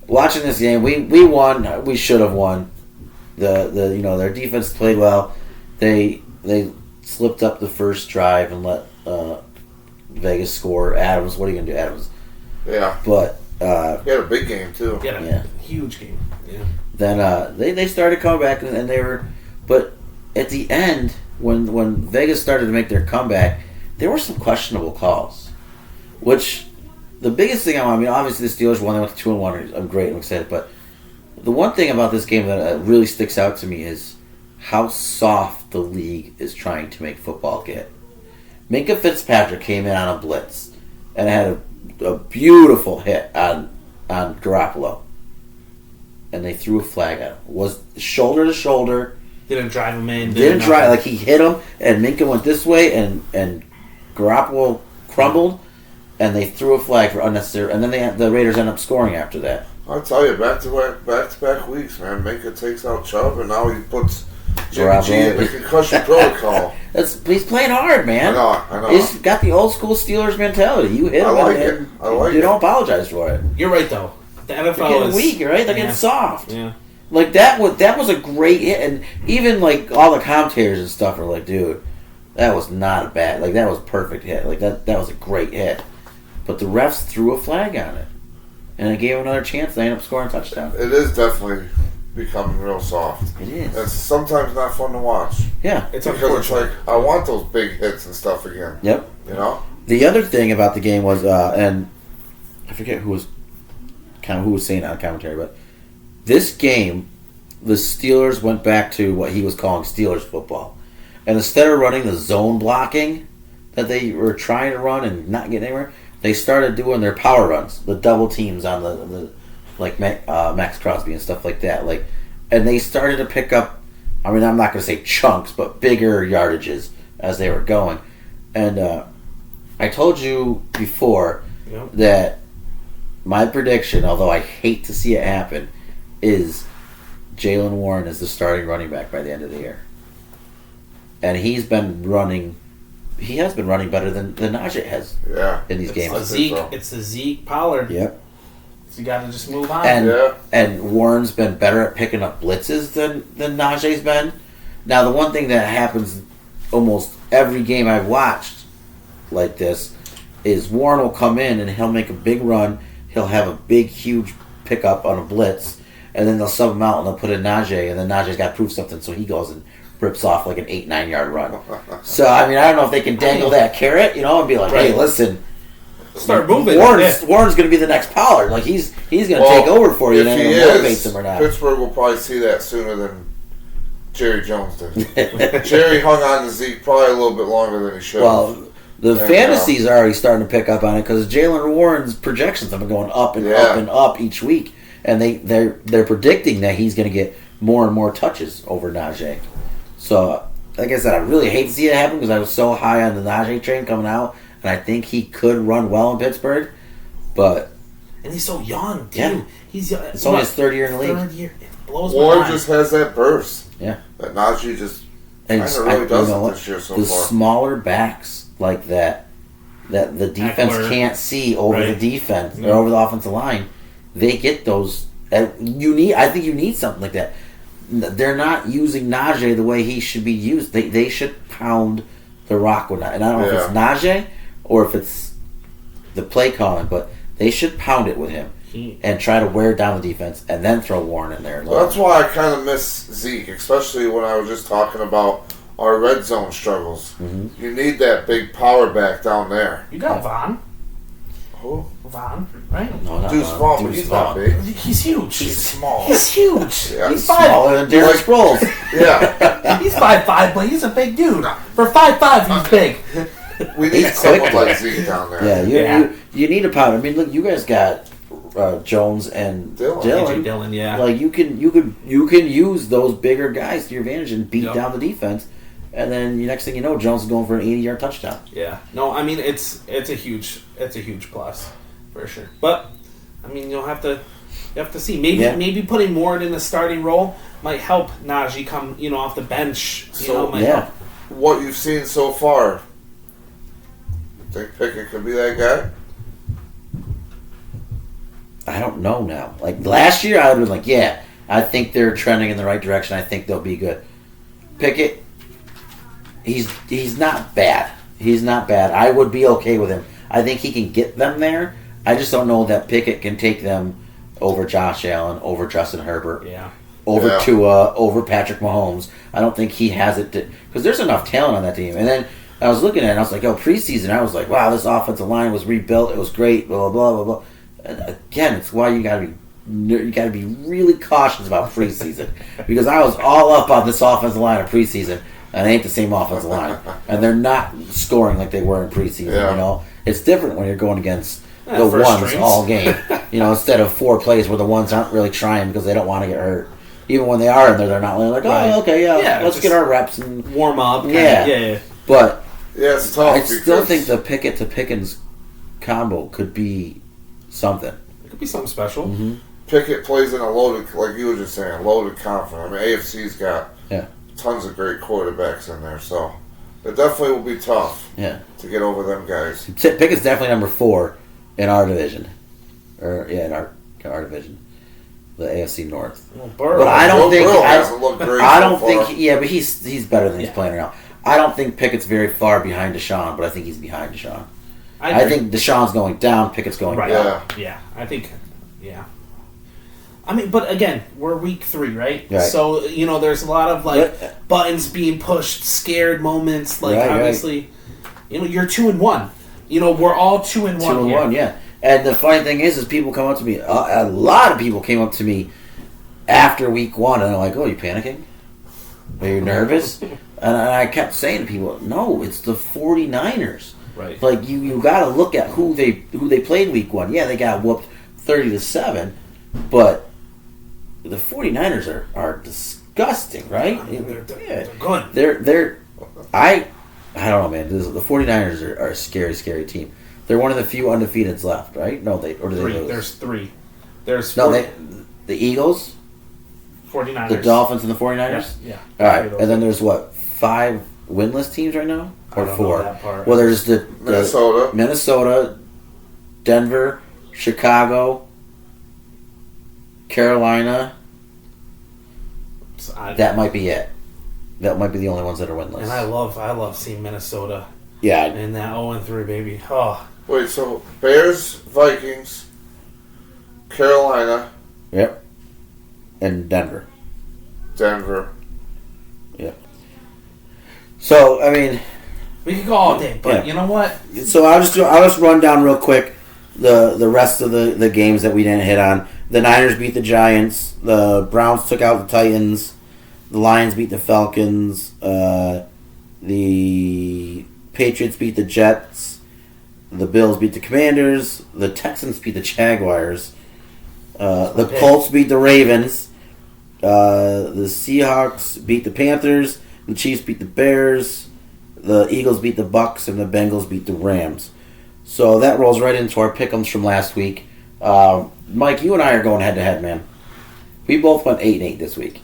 [SPEAKER 1] watching this game, we won. We should have won. Their defense played well. They slipped up the first drive and let Vegas score. Adams, what are you gonna do, Adams?
[SPEAKER 2] Yeah.
[SPEAKER 1] But
[SPEAKER 2] he had a big game too.
[SPEAKER 3] He had a huge game. Yeah.
[SPEAKER 1] Then they started coming back and they were, but at the end when Vegas started to make their comeback, there were some questionable calls, which. The biggest thing, obviously the Steelers won. They went to 2-1. I'm great. I'm excited. But the one thing about this game that really sticks out to me is how soft the league is trying to make football get. Minkah Fitzpatrick came in on a blitz and had a beautiful hit on Garoppolo. And they threw a flag at him. Was shoulder to shoulder.
[SPEAKER 3] Didn't drive him in.
[SPEAKER 1] Didn't drive. Like, he hit him, and Minkah went this way, and Garoppolo crumbled. And they threw a flag for unnecessary, and then the Raiders end up scoring after that.
[SPEAKER 2] I'll tell you, back to back weeks, man. Minka takes out Chubb, and now he puts Jimmy G in the concussion protocol.
[SPEAKER 1] He's playing hard, man.
[SPEAKER 2] I know.
[SPEAKER 1] He's got the old school Steelers mentality. You hit him,
[SPEAKER 2] I like it.
[SPEAKER 1] You don't apologize for it.
[SPEAKER 3] You're right, though. The NFL
[SPEAKER 1] They're getting weak, right? They're getting soft.
[SPEAKER 3] Yeah.
[SPEAKER 1] Like that was a great hit, and even like all the commentators and stuff are like, dude, that was not a bad. Like that was a perfect hit. Like that was a great hit. But the refs threw a flag on it. And it gave him another chance. They ended up scoring a touchdown.
[SPEAKER 2] It is definitely becoming real soft.
[SPEAKER 1] It is.
[SPEAKER 2] It's sometimes not fun to watch.
[SPEAKER 1] Yeah.
[SPEAKER 2] Because it's like, I want those big hits and stuff again.
[SPEAKER 1] Yep.
[SPEAKER 2] You know?
[SPEAKER 1] The other thing about the game was, and I forget who was saying it on commentary, but this game, the Steelers went back to what he was calling Steelers football. And instead of running the zone blocking that they were trying to run and not getting anywhere, they started doing their power runs, the double teams on the like Max Crosby and stuff like that. And they started to pick up. I'm not going to say chunks, but bigger yardages as they were going. And I told you before that my prediction, although I hate to see it happen, is Jaylen Warren is the starting running back by the end of the year, and he's been running. He has been running better than Najee has in these games.
[SPEAKER 3] It's the Zeke Pollard.
[SPEAKER 1] Yep.
[SPEAKER 3] So you got to just move on.
[SPEAKER 1] And Warren's been better at picking up blitzes than Najee's been. Now, the one thing that happens almost every game I've watched like this is Warren will come in and he'll make a big run. He'll have a big, huge pickup on a blitz, and then they'll sub him out and they'll put in Najee, and then Najee's got to prove something, so he goes and rips off like an 8-9 yard run. So, I don't know if they can dangle that carrot, and be like, hey, listen,
[SPEAKER 3] start moving.
[SPEAKER 1] Warren's going to be the next Pollard. Like, he's going to take over for you, and it motivates him or not.
[SPEAKER 2] Pittsburgh will probably see that sooner than Jerry Jones did. Jerry hung on to Zeke probably a little bit longer than he should.
[SPEAKER 1] Well, the fantasies are already starting to pick up on it because Jaylen Warren's projections have been going up and up and up each week, and they're predicting that he's going to get more and more touches over Najee. So, like I said, I really hate to see it happen because I was so high on the Najee train coming out, and I think he could run well in Pittsburgh, but...
[SPEAKER 3] And he's so young, too.
[SPEAKER 1] Yeah.
[SPEAKER 3] It's
[SPEAKER 1] only his third year in the league.
[SPEAKER 3] Third year. It blows my
[SPEAKER 2] Warren
[SPEAKER 3] mind.
[SPEAKER 2] just has that burst.
[SPEAKER 1] Yeah.
[SPEAKER 2] That Najee just
[SPEAKER 1] And
[SPEAKER 2] really doesn't this year so
[SPEAKER 1] the
[SPEAKER 2] far.
[SPEAKER 1] smaller backs like that the defense
[SPEAKER 3] Eckler.
[SPEAKER 1] can't see over
[SPEAKER 3] Right.
[SPEAKER 1] the defense
[SPEAKER 3] Yeah.
[SPEAKER 1] or over the offensive line, they get those. I think you need something like that. They're not using Najee the way he should be used. They should pound the rock with that. And I don't know if it's Najee or if it's the play calling, but they should pound it with him and try to wear down the defense and then throw Warren in there.
[SPEAKER 2] Well, that's why I kind of miss Zeke, especially when I was just talking about our red zone struggles.
[SPEAKER 1] Mm-hmm.
[SPEAKER 2] You need that big power back down there.
[SPEAKER 3] You got Von.
[SPEAKER 2] Who?
[SPEAKER 3] Von, right?
[SPEAKER 1] No, not
[SPEAKER 2] Dude's
[SPEAKER 1] Von.
[SPEAKER 2] small, but
[SPEAKER 1] Dude's
[SPEAKER 2] he's not
[SPEAKER 1] small.
[SPEAKER 2] big.
[SPEAKER 3] He's huge.
[SPEAKER 2] He's small.
[SPEAKER 3] He's huge.
[SPEAKER 2] Yeah.
[SPEAKER 3] He's
[SPEAKER 1] Smaller than Derek
[SPEAKER 2] Like-
[SPEAKER 1] Sproles.
[SPEAKER 2] Yeah.
[SPEAKER 3] He's 5'5", but he's a big dude. For 5'5", he's big.
[SPEAKER 2] We need
[SPEAKER 1] He's
[SPEAKER 2] someone
[SPEAKER 1] quick.
[SPEAKER 2] like Zeke down there.
[SPEAKER 1] Yeah, you need a pound. I mean, look, you guys got Jones and
[SPEAKER 2] Dylan.
[SPEAKER 1] Dylan.
[SPEAKER 3] AJ Dillon, yeah.
[SPEAKER 1] Like you can use those bigger guys to your advantage and beat down the defense, and then the next thing you know, Jones is going for an 80-yard touchdown.
[SPEAKER 3] Yeah. No, I mean it's a huge plus for sure. But I mean you have to see. Maybe putting Ward in the starting role might help Najee come off the bench. Might help.
[SPEAKER 2] What you've seen so far, you think Pickett could be that guy?
[SPEAKER 1] I don't know now. Like last year, I would have been like, yeah, I think they're trending in the right direction. I think they'll be good. Pickett, he's not bad. He's not bad. I would be okay with him. I think he can get them there. I just don't know that Pickett can take them over Josh Allen, over Justin Herbert, over Tua, over Patrick Mahomes. I don't think he has it because there's enough talent on that team. And then I was looking at it and I was like, preseason, I was like, wow, this offensive line was rebuilt. It was great, blah, blah, blah, blah. And again, it's why you got to be really cautious about preseason because I was all up on this offensive line in preseason, and it ain't the same offensive line, and they're not scoring like they were in preseason.
[SPEAKER 2] Yeah.
[SPEAKER 1] It's different when you're going against the
[SPEAKER 3] first
[SPEAKER 1] ones
[SPEAKER 3] strings.
[SPEAKER 1] all game. Instead of 4 plays where the ones aren't really trying because they don't want to get hurt. Even when they are in there, they're not like, let's get our reps and
[SPEAKER 3] warm up.
[SPEAKER 1] Yeah. But
[SPEAKER 2] it's tough.
[SPEAKER 1] I still think the Pickett to Pickens combo could be something.
[SPEAKER 3] It could be something special.
[SPEAKER 1] Mm-hmm.
[SPEAKER 2] Pickett plays in a loaded, like you were just saying, loaded conference. I mean, AFC's got tons of great quarterbacks in there, so it definitely will be tough to get over them guys.
[SPEAKER 1] Pickett's definitely number 4 in our division. In our division. The AFC North.
[SPEAKER 3] Well,
[SPEAKER 1] but I don't think
[SPEAKER 2] hasn't looked great
[SPEAKER 1] I
[SPEAKER 2] so
[SPEAKER 1] don't
[SPEAKER 2] far.
[SPEAKER 1] think but he's better than he's playing right now. I don't think Pickett's very far behind Deshaun, but I think he's behind Deshaun. I think Deshaun's going down, Pickett's going up.
[SPEAKER 3] Yeah, I think, I mean, but again, we're week 3, right?
[SPEAKER 1] Right.
[SPEAKER 3] So, there's a lot of, buttons being pushed, scared moments. Obviously, you're 2-1. We're all 2-1
[SPEAKER 1] 2-1, yeah. And the funny thing is people come up to me, a lot of people came up to me after week 1, and they're like, oh, you panicking? Are you nervous? And I kept saying to people, no, it's the 49ers.
[SPEAKER 3] Right.
[SPEAKER 1] Like you got to look at who they played week 1. Yeah, they got whooped 30-7, but the 49ers are disgusting, right?
[SPEAKER 3] They're good.
[SPEAKER 1] They're I don't know, man. The 49ers are a scary, scary team. They're one of the few undefeateds left, right? No, do they lose?
[SPEAKER 3] There's 3. There's
[SPEAKER 1] the Eagles,
[SPEAKER 3] 49ers,
[SPEAKER 1] the Dolphins, and the 49ers.
[SPEAKER 3] Yeah.
[SPEAKER 1] All right, and then there's 5 winless teams right now, or
[SPEAKER 3] I don't
[SPEAKER 1] 4?
[SPEAKER 3] know that part.
[SPEAKER 1] Well, there's the
[SPEAKER 2] Minnesota,
[SPEAKER 1] Denver, Chicago, Carolina. That might be it. That might be the only ones that are winless.
[SPEAKER 3] And I love seeing Minnesota.
[SPEAKER 1] Yeah.
[SPEAKER 3] And that 0-3 baby. Oh.
[SPEAKER 2] Wait, so Bears, Vikings, Carolina.
[SPEAKER 1] Yep. And Denver. Yep. So, I mean,
[SPEAKER 3] we could go all day, but you know what?
[SPEAKER 1] So I'll just run down real quick the rest of the games that we didn't hit on. The Niners beat the Giants. The Browns took out the Titans. The Lions beat the Falcons. The Patriots beat the Jets. The Bills beat the Commanders. The Texans beat the Jaguars. The Colts beat the Ravens. The Seahawks beat the Panthers. The Chiefs beat the Bears. The Eagles beat the Bucks, and the Bengals beat the Rams. So that rolls right into our pick'ems from last week. Mike, you and I are going head to head, man. We both went 8-8 this week.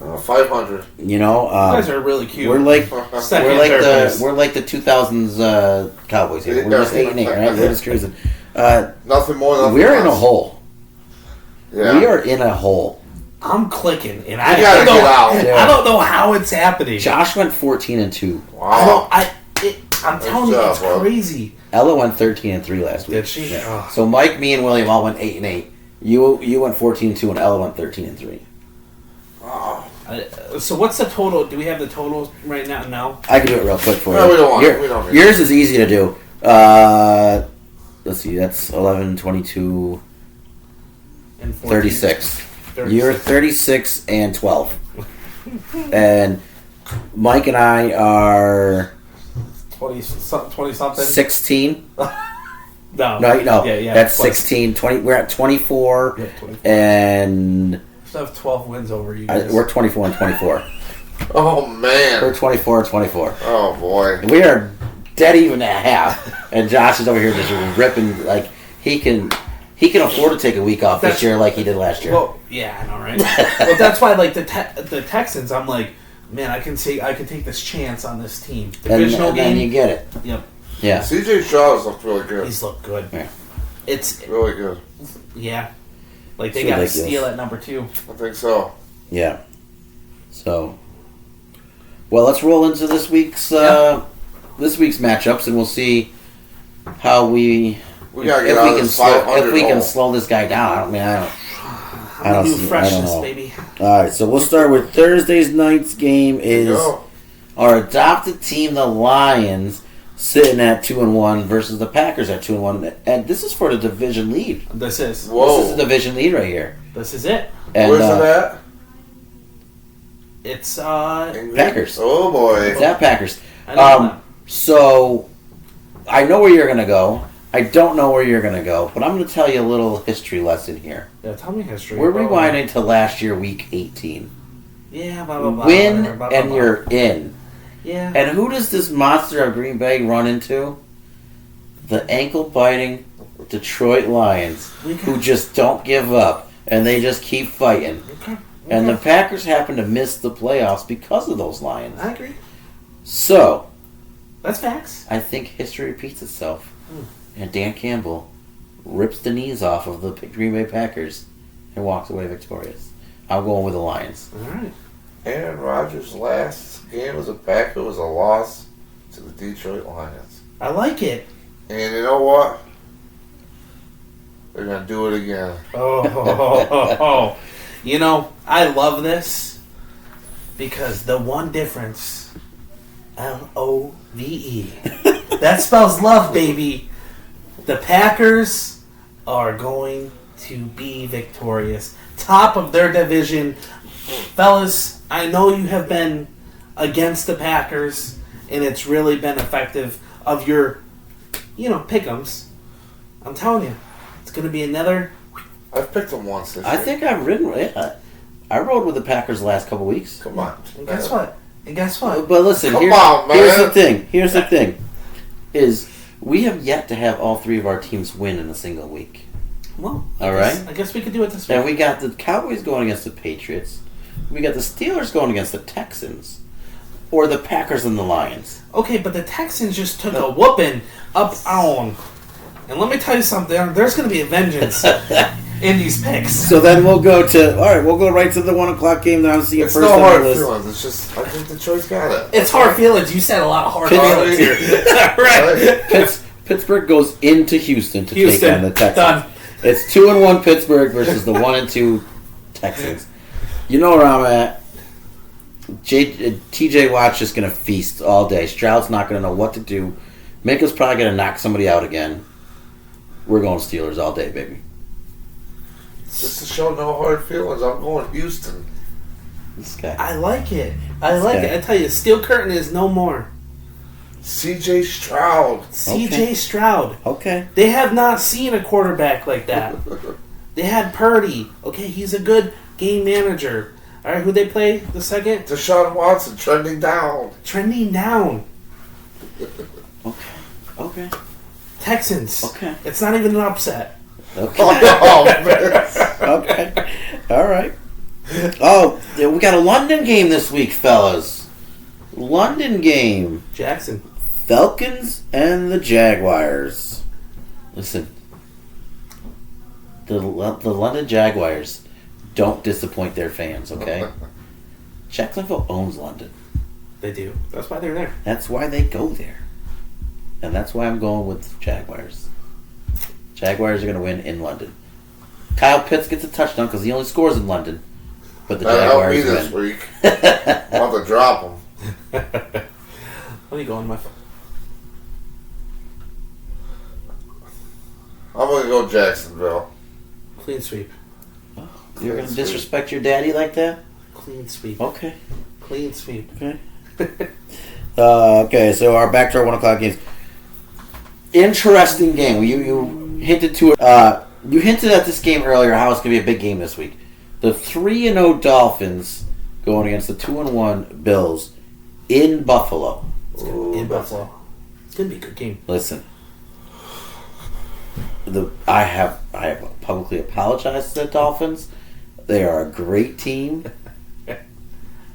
[SPEAKER 2] 500.
[SPEAKER 1] You know,
[SPEAKER 3] You guys are really cute.
[SPEAKER 1] we're like
[SPEAKER 3] Second
[SPEAKER 1] we're
[SPEAKER 3] and
[SPEAKER 1] like
[SPEAKER 3] third
[SPEAKER 1] the
[SPEAKER 3] place.
[SPEAKER 1] we're like the 2000s Cowboys here. We're just 8-8, right? We're just cruising.
[SPEAKER 2] Nothing more, nothing
[SPEAKER 1] We're in a
[SPEAKER 2] less.
[SPEAKER 1] hole.
[SPEAKER 2] Yeah.
[SPEAKER 1] We are in a hole.
[SPEAKER 3] I'm clicking, and
[SPEAKER 2] gotta
[SPEAKER 3] don't know.
[SPEAKER 2] get out.
[SPEAKER 3] I don't know how it's happening.
[SPEAKER 1] Josh went 14-2.
[SPEAKER 2] Wow.
[SPEAKER 3] I'm telling you,
[SPEAKER 2] job,
[SPEAKER 3] it's
[SPEAKER 2] bro.
[SPEAKER 3] crazy.
[SPEAKER 1] Ella went 13-3 last week.
[SPEAKER 3] Did she?
[SPEAKER 1] Yeah.
[SPEAKER 3] Oh.
[SPEAKER 1] So Mike, me, and William all went 8-8. You went 14-2, and Ella went 13-3.
[SPEAKER 2] Wow.
[SPEAKER 3] So what's the total? Do we have the total right now? No.
[SPEAKER 1] I can do it real quick for
[SPEAKER 2] No,
[SPEAKER 1] you.
[SPEAKER 2] we don't want it. We don't need
[SPEAKER 1] Yours is easy to do. Let's see. That's 11, 22,
[SPEAKER 3] And 14.
[SPEAKER 1] 36. You're 36 and 12. And Mike and I are
[SPEAKER 3] 20 something.
[SPEAKER 1] 16.
[SPEAKER 3] No.
[SPEAKER 1] No.
[SPEAKER 3] Yeah.
[SPEAKER 1] That's
[SPEAKER 3] plus.
[SPEAKER 1] 16. 20. We're at 24.
[SPEAKER 3] Yeah, 24.
[SPEAKER 1] And
[SPEAKER 3] Still have 12 wins over you guys.
[SPEAKER 1] we're 24 and 24.
[SPEAKER 2] Oh, man.
[SPEAKER 1] We're 24 and 24.
[SPEAKER 2] Oh, boy.
[SPEAKER 1] We are dead even at half. And Josh is over here just ripping. Like, he can afford to take a week off this year like he did last year.
[SPEAKER 3] Well, yeah, I know, right? Well, that's why, like the Texans, I'm like, man, I can take this chance on this team. Divisional
[SPEAKER 1] and
[SPEAKER 3] game.
[SPEAKER 1] then you get it.
[SPEAKER 3] Yep,
[SPEAKER 1] Yeah.
[SPEAKER 2] CJ Stroud has looked really good.
[SPEAKER 3] he's looked good.
[SPEAKER 1] Yeah.
[SPEAKER 3] It's
[SPEAKER 2] Really good.
[SPEAKER 3] yeah, like they
[SPEAKER 1] It's
[SPEAKER 3] got to
[SPEAKER 1] ridiculous.
[SPEAKER 3] steal at number 2.
[SPEAKER 2] I think so.
[SPEAKER 1] Yeah. So, well, let's roll into this week's matchups, and we'll see how we
[SPEAKER 2] gotta get out of this 500
[SPEAKER 1] if we can
[SPEAKER 2] hole.
[SPEAKER 1] slow this guy down. I don't
[SPEAKER 3] New
[SPEAKER 1] see- I
[SPEAKER 3] freshness,
[SPEAKER 1] don't know.
[SPEAKER 3] baby.
[SPEAKER 1] All right, so we'll start with Thursday's night's game. Is
[SPEAKER 2] Go.
[SPEAKER 1] our adopted team, the Lions, sitting at 2-1 versus the Packers at 2-1, and this is for the division lead.
[SPEAKER 3] This is
[SPEAKER 2] Whoa.
[SPEAKER 1] This is the division lead right here.
[SPEAKER 3] this is it.
[SPEAKER 1] And,
[SPEAKER 2] Where's it at?
[SPEAKER 3] It's
[SPEAKER 2] England?
[SPEAKER 1] Packers.
[SPEAKER 2] Oh, boy.
[SPEAKER 1] It's at Packers.
[SPEAKER 3] I know that.
[SPEAKER 1] So I know where you're gonna go. I don't know where you're gonna go, but I'm gonna tell you a little history lesson here.
[SPEAKER 3] Yeah, tell me history.
[SPEAKER 1] We're
[SPEAKER 3] bro.
[SPEAKER 1] rewinding to last year, week 18.
[SPEAKER 3] Yeah, blah blah blah.
[SPEAKER 1] Win
[SPEAKER 3] whatever, blah, blah,
[SPEAKER 1] and
[SPEAKER 3] blah.
[SPEAKER 1] you're in.
[SPEAKER 3] Yeah.
[SPEAKER 1] And who does this monster of Green Bay run into? The ankle-biting Detroit Lions,
[SPEAKER 3] We
[SPEAKER 1] who
[SPEAKER 3] got-
[SPEAKER 1] just don't give up, and they just keep fighting.
[SPEAKER 3] Okay.
[SPEAKER 1] And the
[SPEAKER 3] Okay.
[SPEAKER 1] Packers happen to miss the playoffs because of those Lions.
[SPEAKER 3] I agree.
[SPEAKER 1] So,
[SPEAKER 3] That's facts.
[SPEAKER 1] I think history repeats itself.
[SPEAKER 3] Hmm.
[SPEAKER 1] And Dan Campbell rips the knees off of the Green Bay Packers and walks away victorious. I'm going with the Lions.
[SPEAKER 3] All right.
[SPEAKER 2] Aaron Rodgers' last game as a Packer was a loss to the Detroit Lions.
[SPEAKER 3] I like it.
[SPEAKER 2] And you know what? They're going to do it again.
[SPEAKER 3] Oh. You know, I love this because the one difference, LOVE. That spells love, baby. The Packers are going to be victorious. Top of their division. Fellas, I know you have been against the Packers, and it's really been effective of your, pick'ems. I'm telling you, it's going to be another.
[SPEAKER 2] I've picked them once this
[SPEAKER 1] I
[SPEAKER 2] year.
[SPEAKER 1] think I've ridden. Yeah, I rode with the Packers the last couple weeks.
[SPEAKER 2] Come on.
[SPEAKER 3] And guess what?
[SPEAKER 1] But listen,
[SPEAKER 2] Come
[SPEAKER 1] here's,
[SPEAKER 2] on, man.
[SPEAKER 1] here's the thing. Here's the thing. Is we have yet to have all three of our teams win in a single week.
[SPEAKER 3] Well,
[SPEAKER 1] All right.
[SPEAKER 3] I guess we could do it this way.
[SPEAKER 1] And we got the Cowboys going against the Patriots. We got the Steelers going against the Texans. Or the Packers and the Lions.
[SPEAKER 3] Okay, but the Texans just took a whooping up on. And let me tell you something. There's going to be a vengeance in these picks.
[SPEAKER 1] So then we'll go right to the 1 o'clock game that I'm seeing
[SPEAKER 2] It's
[SPEAKER 1] first
[SPEAKER 2] no
[SPEAKER 1] on
[SPEAKER 2] hard
[SPEAKER 1] the list.
[SPEAKER 2] feelings. It's just, I think Detroit's got it.
[SPEAKER 3] It's hard feelings. You said a lot of hard
[SPEAKER 1] Pittsburgh.
[SPEAKER 3] feelings here. Right.
[SPEAKER 1] Pittsburgh goes into Houston to take
[SPEAKER 3] Houston.
[SPEAKER 1] on the Texans.
[SPEAKER 3] Done.
[SPEAKER 1] It's 2-1 Pittsburgh versus the 1-2 Texans. You know where I'm at. TJ Watt's just going to feast all day. Stroud's not going to know what to do. Minka's probably going to knock somebody out again. We're going Steelers all day, baby.
[SPEAKER 2] Just to show no hard feelings, I'm going Houston.
[SPEAKER 1] This guy.
[SPEAKER 3] I like it. I like it. I tell you, Steel Curtain is no more.
[SPEAKER 2] CJ Stroud.
[SPEAKER 3] CJ Stroud.
[SPEAKER 1] Okay.
[SPEAKER 3] They have not seen a quarterback like that. They had Purdy. Okay, he's a good game manager. All right, who they play the second?
[SPEAKER 2] Deshaun Watson trending down.
[SPEAKER 3] Trending down.
[SPEAKER 1] Okay.
[SPEAKER 3] Texans.
[SPEAKER 1] Okay.
[SPEAKER 3] It's not even an upset.
[SPEAKER 1] Okay.
[SPEAKER 2] Oh, man.
[SPEAKER 1] Okay. All right. Oh, we got a London game this week, fellas. London game.
[SPEAKER 3] Jackson.
[SPEAKER 1] Falcons and the Jaguars. Listen, the London Jaguars don't disappoint their fans, okay? Jacksonville owns London.
[SPEAKER 3] They do. That's why they're there.
[SPEAKER 1] That's why they go there. And that's why I'm going with Jaguars. Jaguars are going to win in London. Kyle Pitts gets a touchdown because he only scores in London. But the
[SPEAKER 2] That helped me
[SPEAKER 1] Jaguars
[SPEAKER 2] this
[SPEAKER 1] win.
[SPEAKER 2] week. I'm about to drop him.
[SPEAKER 3] Let me go on my phone.
[SPEAKER 2] I'm going to go Jacksonville.
[SPEAKER 3] Clean sweep.
[SPEAKER 1] You're going to disrespect your daddy like that?
[SPEAKER 3] Clean sweep.
[SPEAKER 1] Okay.
[SPEAKER 3] Clean sweep.
[SPEAKER 1] Okay. Okay, so back to our 1 o'clock games. Interesting game. You hinted to it. You hinted at this game earlier how it's going to be a big game this week. The 3-0 Dolphins going against the 2-1 Bills in Buffalo.
[SPEAKER 3] In Buffalo. It's going to be a good game.
[SPEAKER 1] Listen, I have publicly apologized to the Dolphins. They are a great team.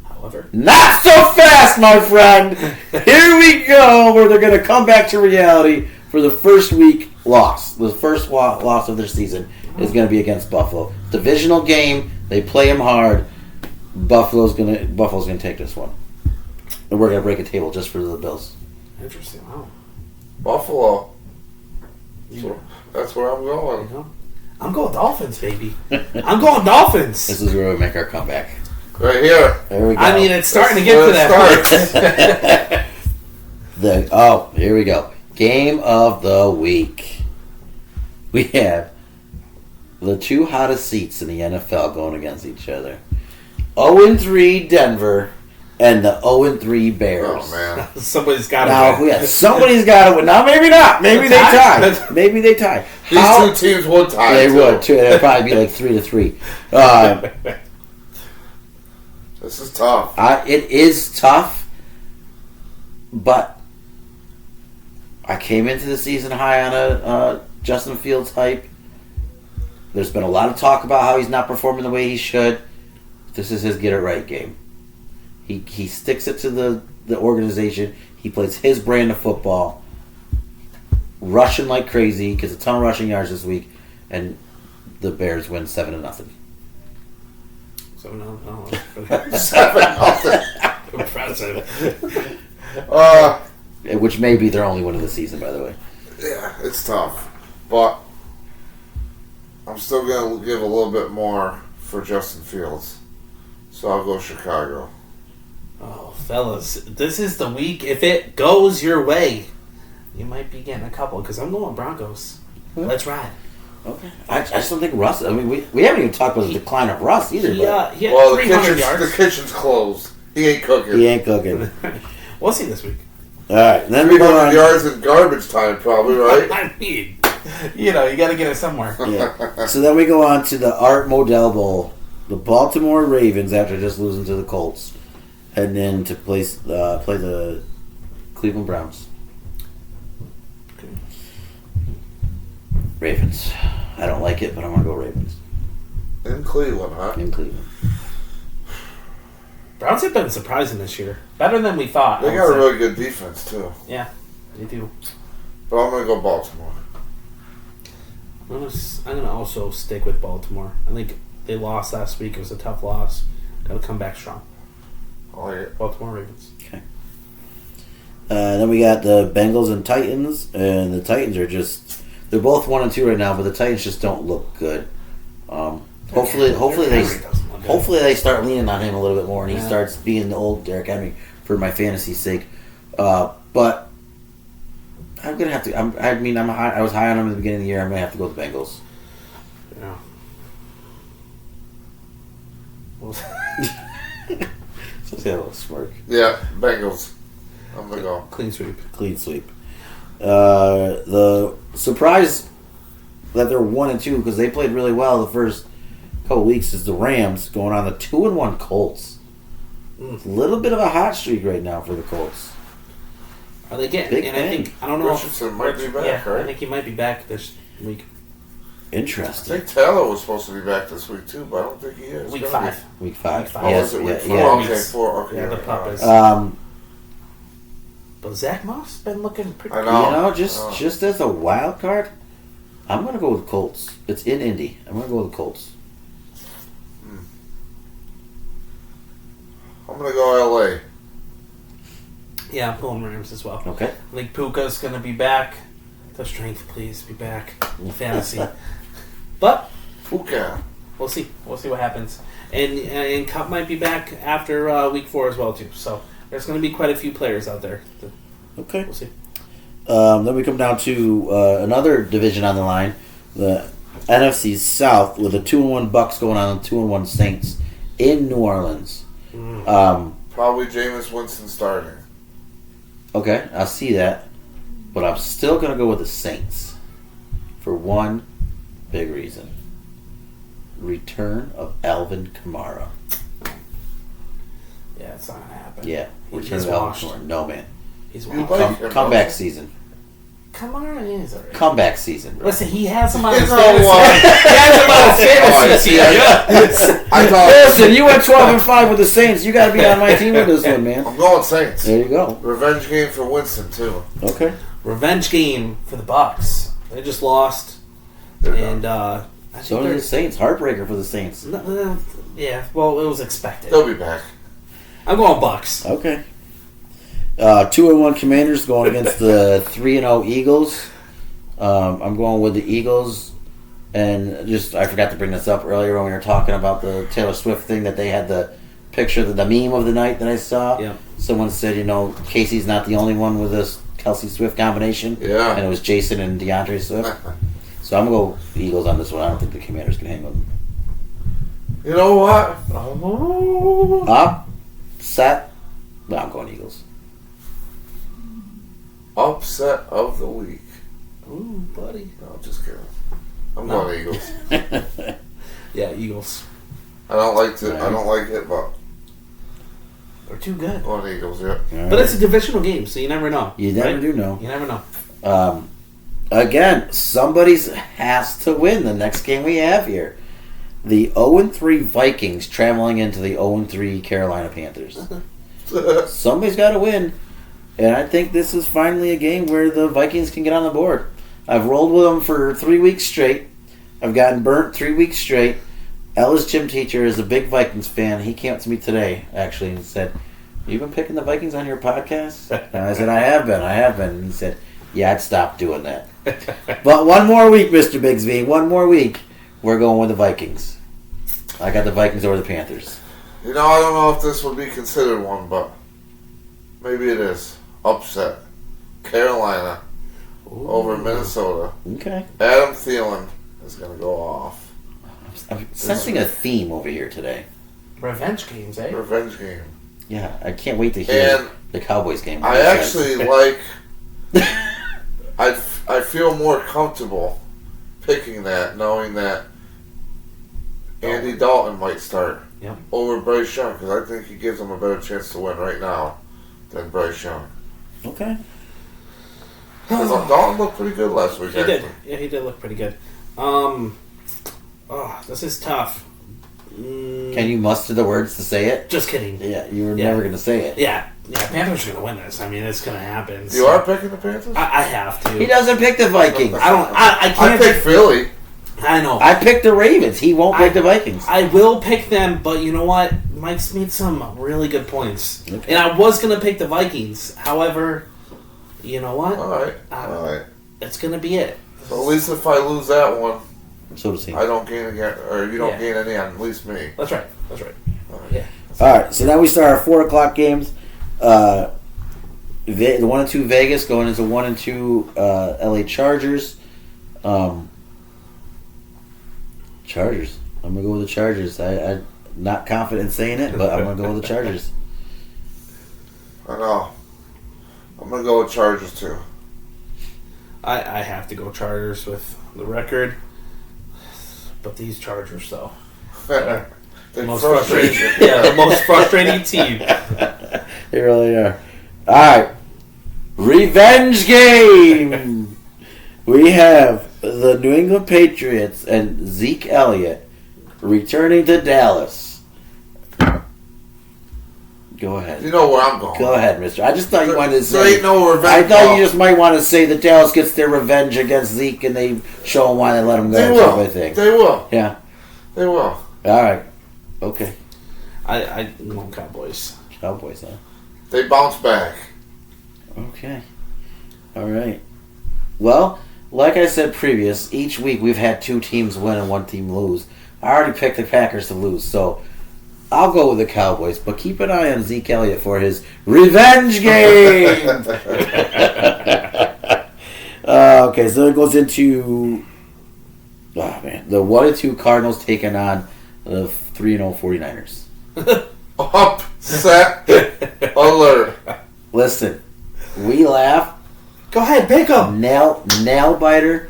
[SPEAKER 3] However,
[SPEAKER 1] Not so fast, my friend. Here we go, where they're going to come back to reality for the first week loss. The first loss of their season is going to be against Buffalo. Divisional game. They play them hard. Buffalo's going to take this one, and we're going to break a table just for the Bills.
[SPEAKER 3] interesting. Wow.
[SPEAKER 2] Buffalo. That's where I'm going.
[SPEAKER 3] You know? I'm going Dolphins, baby. I'm going Dolphins.
[SPEAKER 1] This is where we make our comeback.
[SPEAKER 2] Right here.
[SPEAKER 1] There we go.
[SPEAKER 3] I mean, it's starting to get to that point.
[SPEAKER 1] Here we go. Game of the week. We have the two hottest seats in the NFL going against each other. 0-3 Denver and the 0-3 Bears.
[SPEAKER 2] Oh, man.
[SPEAKER 3] Somebody's got to
[SPEAKER 1] Now,
[SPEAKER 3] win.
[SPEAKER 1] yeah, somebody's got to win. Now, maybe not. Maybe they tie. Maybe they tie.
[SPEAKER 2] These two teams would tie.
[SPEAKER 1] They
[SPEAKER 2] too.
[SPEAKER 1] would, too. It'd probably be like 3-3.
[SPEAKER 2] This is tough.
[SPEAKER 1] It is tough, but I came into the season high on a Justin Fields hype. There's been a lot of talk about how he's not performing the way he should. This is his get-it-right game. He sticks it to the organization. He plays his brand of football, rushing like crazy, gets a ton of rushing yards this week, and the Bears win 7-0.
[SPEAKER 3] So no.
[SPEAKER 2] 7-0.
[SPEAKER 3] Impressive.
[SPEAKER 1] Which may be their only win of the season, by the way.
[SPEAKER 2] Yeah, it's tough. But I'm still going to give a little bit more for Justin Fields. So I'll go Chicago.
[SPEAKER 3] Oh, fellas, this is the week. If it goes your way, you might be getting a couple, because I'm going Broncos. Let's ride.
[SPEAKER 1] Okay. I just don't think Russ... I mean, we haven't even talked about the decline of Russ either.
[SPEAKER 3] He had
[SPEAKER 2] Well,
[SPEAKER 3] 300 yards.
[SPEAKER 2] the kitchen's closed. He ain't cooking.
[SPEAKER 1] He ain't cooking.
[SPEAKER 3] We'll see this week.
[SPEAKER 1] All right. And then we go
[SPEAKER 2] 300
[SPEAKER 1] on...
[SPEAKER 2] yards in garbage time, probably, right?
[SPEAKER 3] I mean, you got to get it somewhere.
[SPEAKER 1] Yeah. So then we go on to the Art Modell Bowl. The Baltimore Ravens, after just losing to the Colts, and then to play the Cleveland Browns.
[SPEAKER 3] Okay.
[SPEAKER 1] Ravens. I don't like it, but I'm going to go Ravens.
[SPEAKER 2] In Cleveland, huh?
[SPEAKER 1] In Cleveland.
[SPEAKER 3] Browns have been surprising this year. Better than we thought.
[SPEAKER 2] They
[SPEAKER 3] I
[SPEAKER 2] got
[SPEAKER 3] would
[SPEAKER 2] a
[SPEAKER 3] say.
[SPEAKER 2] really good defense, too.
[SPEAKER 3] Yeah, they do.
[SPEAKER 2] But I'm going to go Baltimore.
[SPEAKER 3] I'm gonna also stick with Baltimore. I think they lost last week. It was a tough loss. Got to come back strong.
[SPEAKER 2] I like it.
[SPEAKER 3] Baltimore Ravens.
[SPEAKER 1] Okay. Then we got the Bengals and Titans, and the Titans are just... They're both 1-2 right now, but the Titans just don't look good. Hopefully they start leaning on him a little bit more, and he starts being the old Derrick Henry for my fantasy's sake. But I'm gonna have to. I was high on him at the beginning of the year. I'm gonna have to go with the Bengals.
[SPEAKER 3] Yeah.
[SPEAKER 1] Just got a little smirk.
[SPEAKER 2] Yeah, Bengals. I'm going to go.
[SPEAKER 3] Clean sweep.
[SPEAKER 1] Clean sweep. The surprise that they're 1-2 because they played really well the first couple weeks is the Rams going on the 2-1 Colts. A little bit of a hot streak right now for the Colts.
[SPEAKER 3] Are they getting?
[SPEAKER 1] Big
[SPEAKER 3] and
[SPEAKER 1] thing.
[SPEAKER 3] I think I don't know.
[SPEAKER 2] Richardson might be back,
[SPEAKER 3] yeah,
[SPEAKER 2] right?
[SPEAKER 3] I think he might be back this week.
[SPEAKER 2] I
[SPEAKER 1] Interesting.
[SPEAKER 2] think Taylor was supposed to be back this week too, but I don't think he is.
[SPEAKER 3] Week
[SPEAKER 2] gonna be.
[SPEAKER 3] 5.
[SPEAKER 1] Week 5.
[SPEAKER 3] Week 5.
[SPEAKER 2] Oh,
[SPEAKER 1] Yes,
[SPEAKER 2] is it
[SPEAKER 1] yeah,
[SPEAKER 2] week 4?
[SPEAKER 1] yeah.
[SPEAKER 2] Okay, 4. Okay.
[SPEAKER 3] Yeah, the
[SPEAKER 2] right.
[SPEAKER 3] pup is. But Zach Moss been looking pretty
[SPEAKER 2] I
[SPEAKER 3] good.
[SPEAKER 2] know.
[SPEAKER 1] You know, just as a wild card, I'm gonna go with Colts. It's in Indy. I'm gonna go with the Colts.
[SPEAKER 2] I'm gonna go LA.
[SPEAKER 3] Yeah, I'm pulling Rams as well.
[SPEAKER 1] Okay.
[SPEAKER 3] I think Puka's going to be back. The strength, please, be back in fantasy. But
[SPEAKER 2] Fuka.
[SPEAKER 3] we'll see. We'll see what happens. And Cup might be back after week 4 as well, too. So there's going to be quite a few players out there.
[SPEAKER 1] Okay.
[SPEAKER 3] We'll see.
[SPEAKER 1] Then we come down to another division on the line, the NFC South, with the 2-1 Bucks going on, 2-1 Saints in New Orleans.
[SPEAKER 2] Probably Jameis Winston starting.
[SPEAKER 1] Okay, I see that, but I'm still gonna go with the Saints for one big reason: return of Alvin Kamara.
[SPEAKER 3] Yeah, it's not going to happen.
[SPEAKER 1] Yeah, return
[SPEAKER 3] He's
[SPEAKER 1] of Alvin
[SPEAKER 3] washed.
[SPEAKER 1] Kamara. No man,
[SPEAKER 3] He's
[SPEAKER 2] You
[SPEAKER 3] washed.
[SPEAKER 2] like him,
[SPEAKER 1] comeback
[SPEAKER 2] don't
[SPEAKER 1] season.
[SPEAKER 3] Come on, he is alright.
[SPEAKER 1] Comeback season, bro.
[SPEAKER 3] Listen, he has him on
[SPEAKER 2] It's
[SPEAKER 3] his
[SPEAKER 2] so
[SPEAKER 3] fantasy.
[SPEAKER 2] wild.
[SPEAKER 3] He has him on his
[SPEAKER 2] Oh, I
[SPEAKER 3] fantasy
[SPEAKER 2] see.
[SPEAKER 3] team.
[SPEAKER 2] I thought
[SPEAKER 1] Listen, you went 12-5 with the Saints. You got to be on my team with this one, man.
[SPEAKER 2] I'm going Saints.
[SPEAKER 1] There you go.
[SPEAKER 2] Revenge game for Winston too.
[SPEAKER 1] Okay.
[SPEAKER 3] Revenge game for the Bucks. They just lost.
[SPEAKER 2] They're
[SPEAKER 3] And
[SPEAKER 2] done.
[SPEAKER 3] I
[SPEAKER 1] So
[SPEAKER 3] think
[SPEAKER 1] did
[SPEAKER 3] they're...
[SPEAKER 1] the Saints. Heartbreaker for the Saints.
[SPEAKER 3] Yeah, well, it was expected.
[SPEAKER 2] They'll be back.
[SPEAKER 3] I'm going Bucks.
[SPEAKER 1] Okay. 2-1 Commanders going against the 3-0 Eagles. I'm going with the Eagles, and just I forgot to bring this up earlier when we were talking about the Taylor Swift thing, that they had the picture, the meme of the night that I saw.
[SPEAKER 3] Yeah.
[SPEAKER 1] Someone said, Casey's not the only one with this Kelsey Swift combination.
[SPEAKER 2] Yeah.
[SPEAKER 1] And it was Jason and DeAndre Swift. So I'm going to go the Eagles on this one. I don't think the Commanders can hang with them.
[SPEAKER 2] You know what?
[SPEAKER 1] Set. No, I'm going Eagles.
[SPEAKER 2] Upset of the week.
[SPEAKER 3] Ooh, buddy.
[SPEAKER 2] No, just kidding. I'm
[SPEAKER 3] No.
[SPEAKER 2] going Eagles.
[SPEAKER 3] Yeah, Eagles.
[SPEAKER 2] I don't like it, but
[SPEAKER 3] They're too good.
[SPEAKER 2] I'm going Eagles. Yeah.
[SPEAKER 3] But it's a divisional game, so you never know.
[SPEAKER 1] You never
[SPEAKER 3] right?
[SPEAKER 1] do know.
[SPEAKER 3] You never know.
[SPEAKER 1] Again, somebody has to win the next game we have here. The 0-3 Vikings traveling into the 0-3 Carolina Panthers. Somebody's got to win. And I think this is finally a game where the Vikings can get on the board. I've rolled with them for 3 weeks straight. I've gotten burnt 3 weeks straight. Ellis gym teacher is a big Vikings fan. He came up to me today, actually, and said, "You've been picking the Vikings on your podcast?" And I said, I have been. And he said, "Yeah, I'd stop doing that." But one more week, Mr. Bigsby. One more week. We're going with the Vikings. I got the Vikings over the Panthers.
[SPEAKER 2] I don't know if this would be considered one, but maybe it is. Upset. Carolina over Minnesota.
[SPEAKER 1] Okay.
[SPEAKER 2] Adam Thielen is going to go off.
[SPEAKER 1] I'm sensing a theme over here today.
[SPEAKER 3] Revenge games, eh?
[SPEAKER 2] Revenge game.
[SPEAKER 1] Yeah, I can't wait to hear
[SPEAKER 2] And
[SPEAKER 1] the Cowboys game.
[SPEAKER 2] I actually like. I feel more comfortable picking that, knowing that Andy Dalton might start
[SPEAKER 3] Yep.
[SPEAKER 2] over Bryce Young, because I think he gives them a better chance to win right now than Bryce Young.
[SPEAKER 1] Okay.
[SPEAKER 2] Because Dalton looked pretty good last week.
[SPEAKER 3] He did. Yeah, he did look pretty good. This is tough.
[SPEAKER 1] Can you muster the words to say it?
[SPEAKER 3] Just kidding.
[SPEAKER 1] Yeah, you were
[SPEAKER 3] Yeah.
[SPEAKER 1] never going to say it.
[SPEAKER 3] Yeah, Panthers are gonna win this. I mean, it's gonna happen.
[SPEAKER 2] You
[SPEAKER 3] so-
[SPEAKER 2] are picking the Panthers?
[SPEAKER 3] I have to.
[SPEAKER 1] He doesn't pick the Vikings.
[SPEAKER 3] I don't. I
[SPEAKER 2] I
[SPEAKER 3] can't
[SPEAKER 2] picked Philly.
[SPEAKER 3] I know.
[SPEAKER 1] I picked the Ravens. He won't pick the Vikings.
[SPEAKER 3] I will pick them, but you know what? Mike's made some really good points,
[SPEAKER 1] Okay.
[SPEAKER 3] and I was gonna pick the Vikings. However, you know what?
[SPEAKER 2] All right. All right.
[SPEAKER 3] It's gonna be it.
[SPEAKER 2] So at least if I lose that one,
[SPEAKER 1] So does he.
[SPEAKER 2] I don't gain again, or you don't
[SPEAKER 3] Yeah.
[SPEAKER 2] gain any on at least me.
[SPEAKER 3] That's right. Yeah.
[SPEAKER 1] All right, so now we start our 4 o'clock games. The 1 and 2 Vegas going into 1 and 2 LA Chargers. Chargers. I'm gonna go with the Chargers. I'm not confident saying it, but I'm gonna go with the Chargers.
[SPEAKER 2] I know. I'm gonna go with Chargers too.
[SPEAKER 3] I have to go Chargers with the record, but these Chargers though.
[SPEAKER 2] They
[SPEAKER 3] Most
[SPEAKER 2] frustrate
[SPEAKER 3] frustrating,
[SPEAKER 2] you.
[SPEAKER 3] yeah, the most frustrating team.
[SPEAKER 1] They really are. All right, revenge game. We have the New England Patriots and Zeke Elliott returning to Dallas. Go ahead.
[SPEAKER 2] You know where I'm going.
[SPEAKER 1] Go ahead, mister. I just thought you wanted to say...
[SPEAKER 2] There ain't no revenge.
[SPEAKER 1] I thought you just might want to say that Dallas gets their revenge against Zeke and they show him why they let him go.
[SPEAKER 2] They will. They will.
[SPEAKER 1] Yeah.
[SPEAKER 2] They will.
[SPEAKER 1] All right. Okay.
[SPEAKER 3] I want Cowboys.
[SPEAKER 1] Cowboys, huh?
[SPEAKER 2] They bounce back.
[SPEAKER 1] Okay. All right. Well, like I said previous, each week we've had 2 teams win and 1 team lose. I already picked the Packers to lose, so I'll go with the Cowboys. But keep an eye on Zeke Elliott for his revenge game. Okay, so it goes into the 1-2 Cardinals taking on the 3-0 49ers.
[SPEAKER 2] Upset alert.
[SPEAKER 1] Listen, we laugh.
[SPEAKER 3] Go ahead, pick them.
[SPEAKER 1] Nail biter,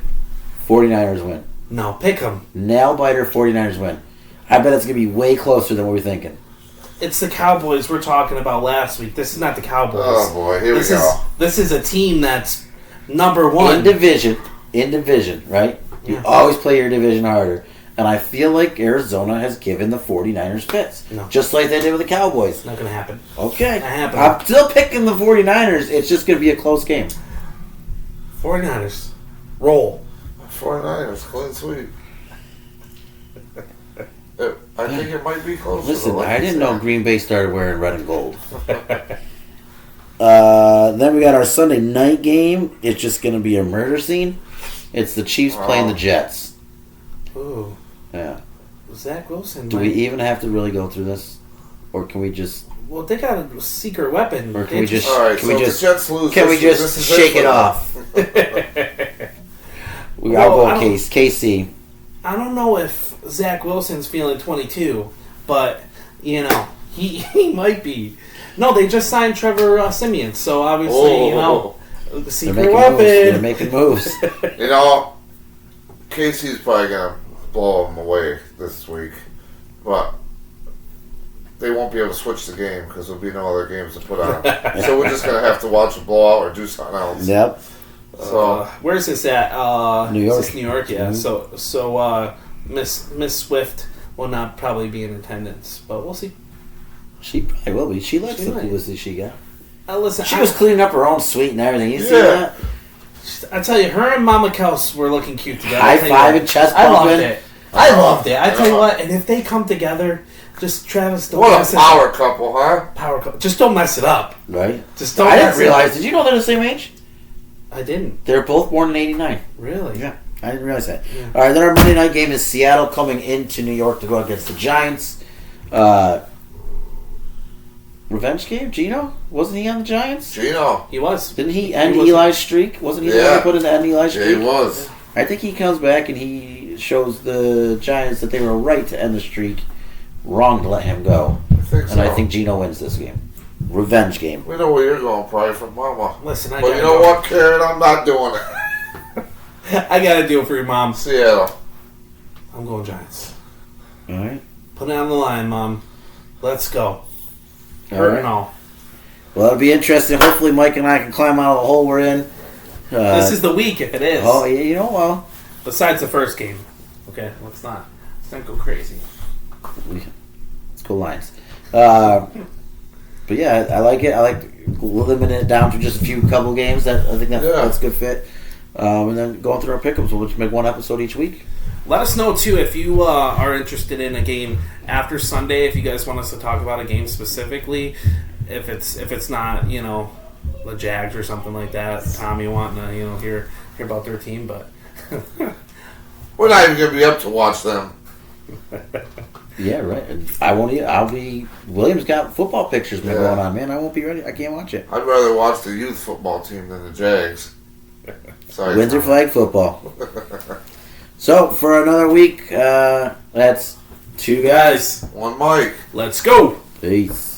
[SPEAKER 1] 49ers win.
[SPEAKER 3] No, pick them.
[SPEAKER 1] Nail biter, 49ers win. I bet it's going to be way closer than what we're thinking.
[SPEAKER 3] It's the Cowboys we're talking about last week. This is not the Cowboys.
[SPEAKER 2] Oh, boy. Here we go.
[SPEAKER 3] This is a team that's number 1.
[SPEAKER 1] In division, right? You
[SPEAKER 3] Yeah.
[SPEAKER 1] always play your division harder. And I feel like Arizona has given the 49ers fits.
[SPEAKER 3] No.
[SPEAKER 1] Just like they did with the Cowboys.
[SPEAKER 3] Not going to happen.
[SPEAKER 1] Okay.
[SPEAKER 3] Not happening.
[SPEAKER 1] I'm still picking the 49ers. It's just going to be a close game.
[SPEAKER 3] 49ers. Roll.
[SPEAKER 2] 49ers, clean sweep. I think it might be close.
[SPEAKER 1] Listen,
[SPEAKER 2] like
[SPEAKER 1] I didn't
[SPEAKER 2] you said.
[SPEAKER 1] know Green Bay started wearing red and gold. Then we got our Sunday night game. It's just going to be a murder scene. It's the Chiefs playing the Jets.
[SPEAKER 3] Ooh.
[SPEAKER 1] Yeah.
[SPEAKER 3] Zach Wilson.
[SPEAKER 1] Do we even have to really go through this? Or can we just...
[SPEAKER 3] Well, they got a secret weapon.
[SPEAKER 1] Or can we just...
[SPEAKER 2] All right,
[SPEAKER 1] Can
[SPEAKER 2] so
[SPEAKER 1] we
[SPEAKER 2] if
[SPEAKER 1] just...
[SPEAKER 2] the Jets lose,
[SPEAKER 1] Can we
[SPEAKER 2] this
[SPEAKER 1] just
[SPEAKER 2] is
[SPEAKER 1] shake it
[SPEAKER 2] for them.
[SPEAKER 1] off? I'll
[SPEAKER 3] Well,
[SPEAKER 1] go KC.
[SPEAKER 3] I don't know if Zach Wilson's feeling 22, but, he might be. No, they just signed Trevor Simeon, so obviously, the
[SPEAKER 1] They're
[SPEAKER 3] secret
[SPEAKER 1] making
[SPEAKER 3] weapon.
[SPEAKER 1] moves. They're making moves.
[SPEAKER 2] Casey's probably going to blow them away this week, but they won't be able to switch the game because there'll be no other games to put on. So we're just going to have to watch a blowout or do something else.
[SPEAKER 1] Yep.
[SPEAKER 2] So
[SPEAKER 3] Where's this at?
[SPEAKER 1] New York.
[SPEAKER 3] Is this New York, yeah.
[SPEAKER 1] Mhm.
[SPEAKER 3] So Miss Swift will not probably be in attendance, but we'll see.
[SPEAKER 1] She probably will be. She likes
[SPEAKER 3] She
[SPEAKER 1] the
[SPEAKER 3] might.
[SPEAKER 1] publicity she got.
[SPEAKER 3] Listen,
[SPEAKER 1] She was cleaning up her own suite and everything. You see
[SPEAKER 2] Yeah.
[SPEAKER 1] that?
[SPEAKER 3] I tell you, her and Mama Kels were looking cute together.
[SPEAKER 1] High
[SPEAKER 3] I tell you
[SPEAKER 1] five
[SPEAKER 3] what.
[SPEAKER 1] and chest
[SPEAKER 3] I loved
[SPEAKER 1] bumping.
[SPEAKER 3] it. I loved it. I tell you what, and if they come together, just Travis, don't
[SPEAKER 2] what
[SPEAKER 3] mess
[SPEAKER 2] a
[SPEAKER 3] it up.
[SPEAKER 2] power couple, huh?
[SPEAKER 3] Power couple. Just don't mess it up.
[SPEAKER 1] Right?
[SPEAKER 3] Just don't.
[SPEAKER 1] I
[SPEAKER 3] mess
[SPEAKER 1] didn't realize. Did you know they're the same age?
[SPEAKER 3] I didn't
[SPEAKER 1] They're both born in '89.
[SPEAKER 3] really.
[SPEAKER 1] Yeah, I didn't realize that.
[SPEAKER 3] Yeah.
[SPEAKER 1] All right, then our Monday night game is Seattle coming into New York to go against the Giants. Revenge game? Gino? Wasn't he on the Giants?
[SPEAKER 2] Gino.
[SPEAKER 3] He was.
[SPEAKER 1] Didn't he end
[SPEAKER 3] wasn't.
[SPEAKER 1] Eli's streak? Wasn't he the one
[SPEAKER 2] Yeah.
[SPEAKER 1] that put in the end Eli's
[SPEAKER 2] Yeah,
[SPEAKER 1] streak?
[SPEAKER 2] he was.
[SPEAKER 1] I think he comes back and he shows the Giants that they were right to end the streak, wrong to let him go.
[SPEAKER 2] I think
[SPEAKER 1] And
[SPEAKER 2] so.
[SPEAKER 1] I think Gino wins this game. Revenge game.
[SPEAKER 2] We know where you're going, probably from Mama.
[SPEAKER 3] Listen, I
[SPEAKER 2] But
[SPEAKER 3] gotta
[SPEAKER 2] you know
[SPEAKER 3] go.
[SPEAKER 2] what, Karen? I'm not doing it.
[SPEAKER 3] I gotta do it for your mom.
[SPEAKER 2] Seattle.
[SPEAKER 3] I'm going Giants.
[SPEAKER 1] All right.
[SPEAKER 3] Put it on the line, Mom. Let's go.
[SPEAKER 1] All
[SPEAKER 3] Hurt
[SPEAKER 1] right.
[SPEAKER 3] and all.
[SPEAKER 1] Well, it'll be interesting. Hopefully, Mike and I can climb out of the hole we're in.
[SPEAKER 3] This is the week if it is.
[SPEAKER 1] Oh, yeah, you know, well.
[SPEAKER 3] Besides the first game. Okay, let's not go crazy.
[SPEAKER 1] Let's go Lions. But yeah, I like it. I like limiting it down to just a couple games. I think that's a good fit. And then going through our pickups, we'll just make one episode each week.
[SPEAKER 3] Let us know too if you are interested in a game after Sunday. If you guys want us to talk about a game specifically, if it's not the Jags or something like that. Tom, you want to hear about their team, but
[SPEAKER 2] We're not even going to be up to watch them.
[SPEAKER 1] Yeah, right. And I'll be. Williams got football pictures been going on, man. I won't be ready. I can't watch it.
[SPEAKER 2] I'd rather watch the youth football team than the Jags. Sorry.
[SPEAKER 1] Windsor flag football. So for another week, that's two guys.
[SPEAKER 2] One mic.
[SPEAKER 3] let's go.
[SPEAKER 1] Peace.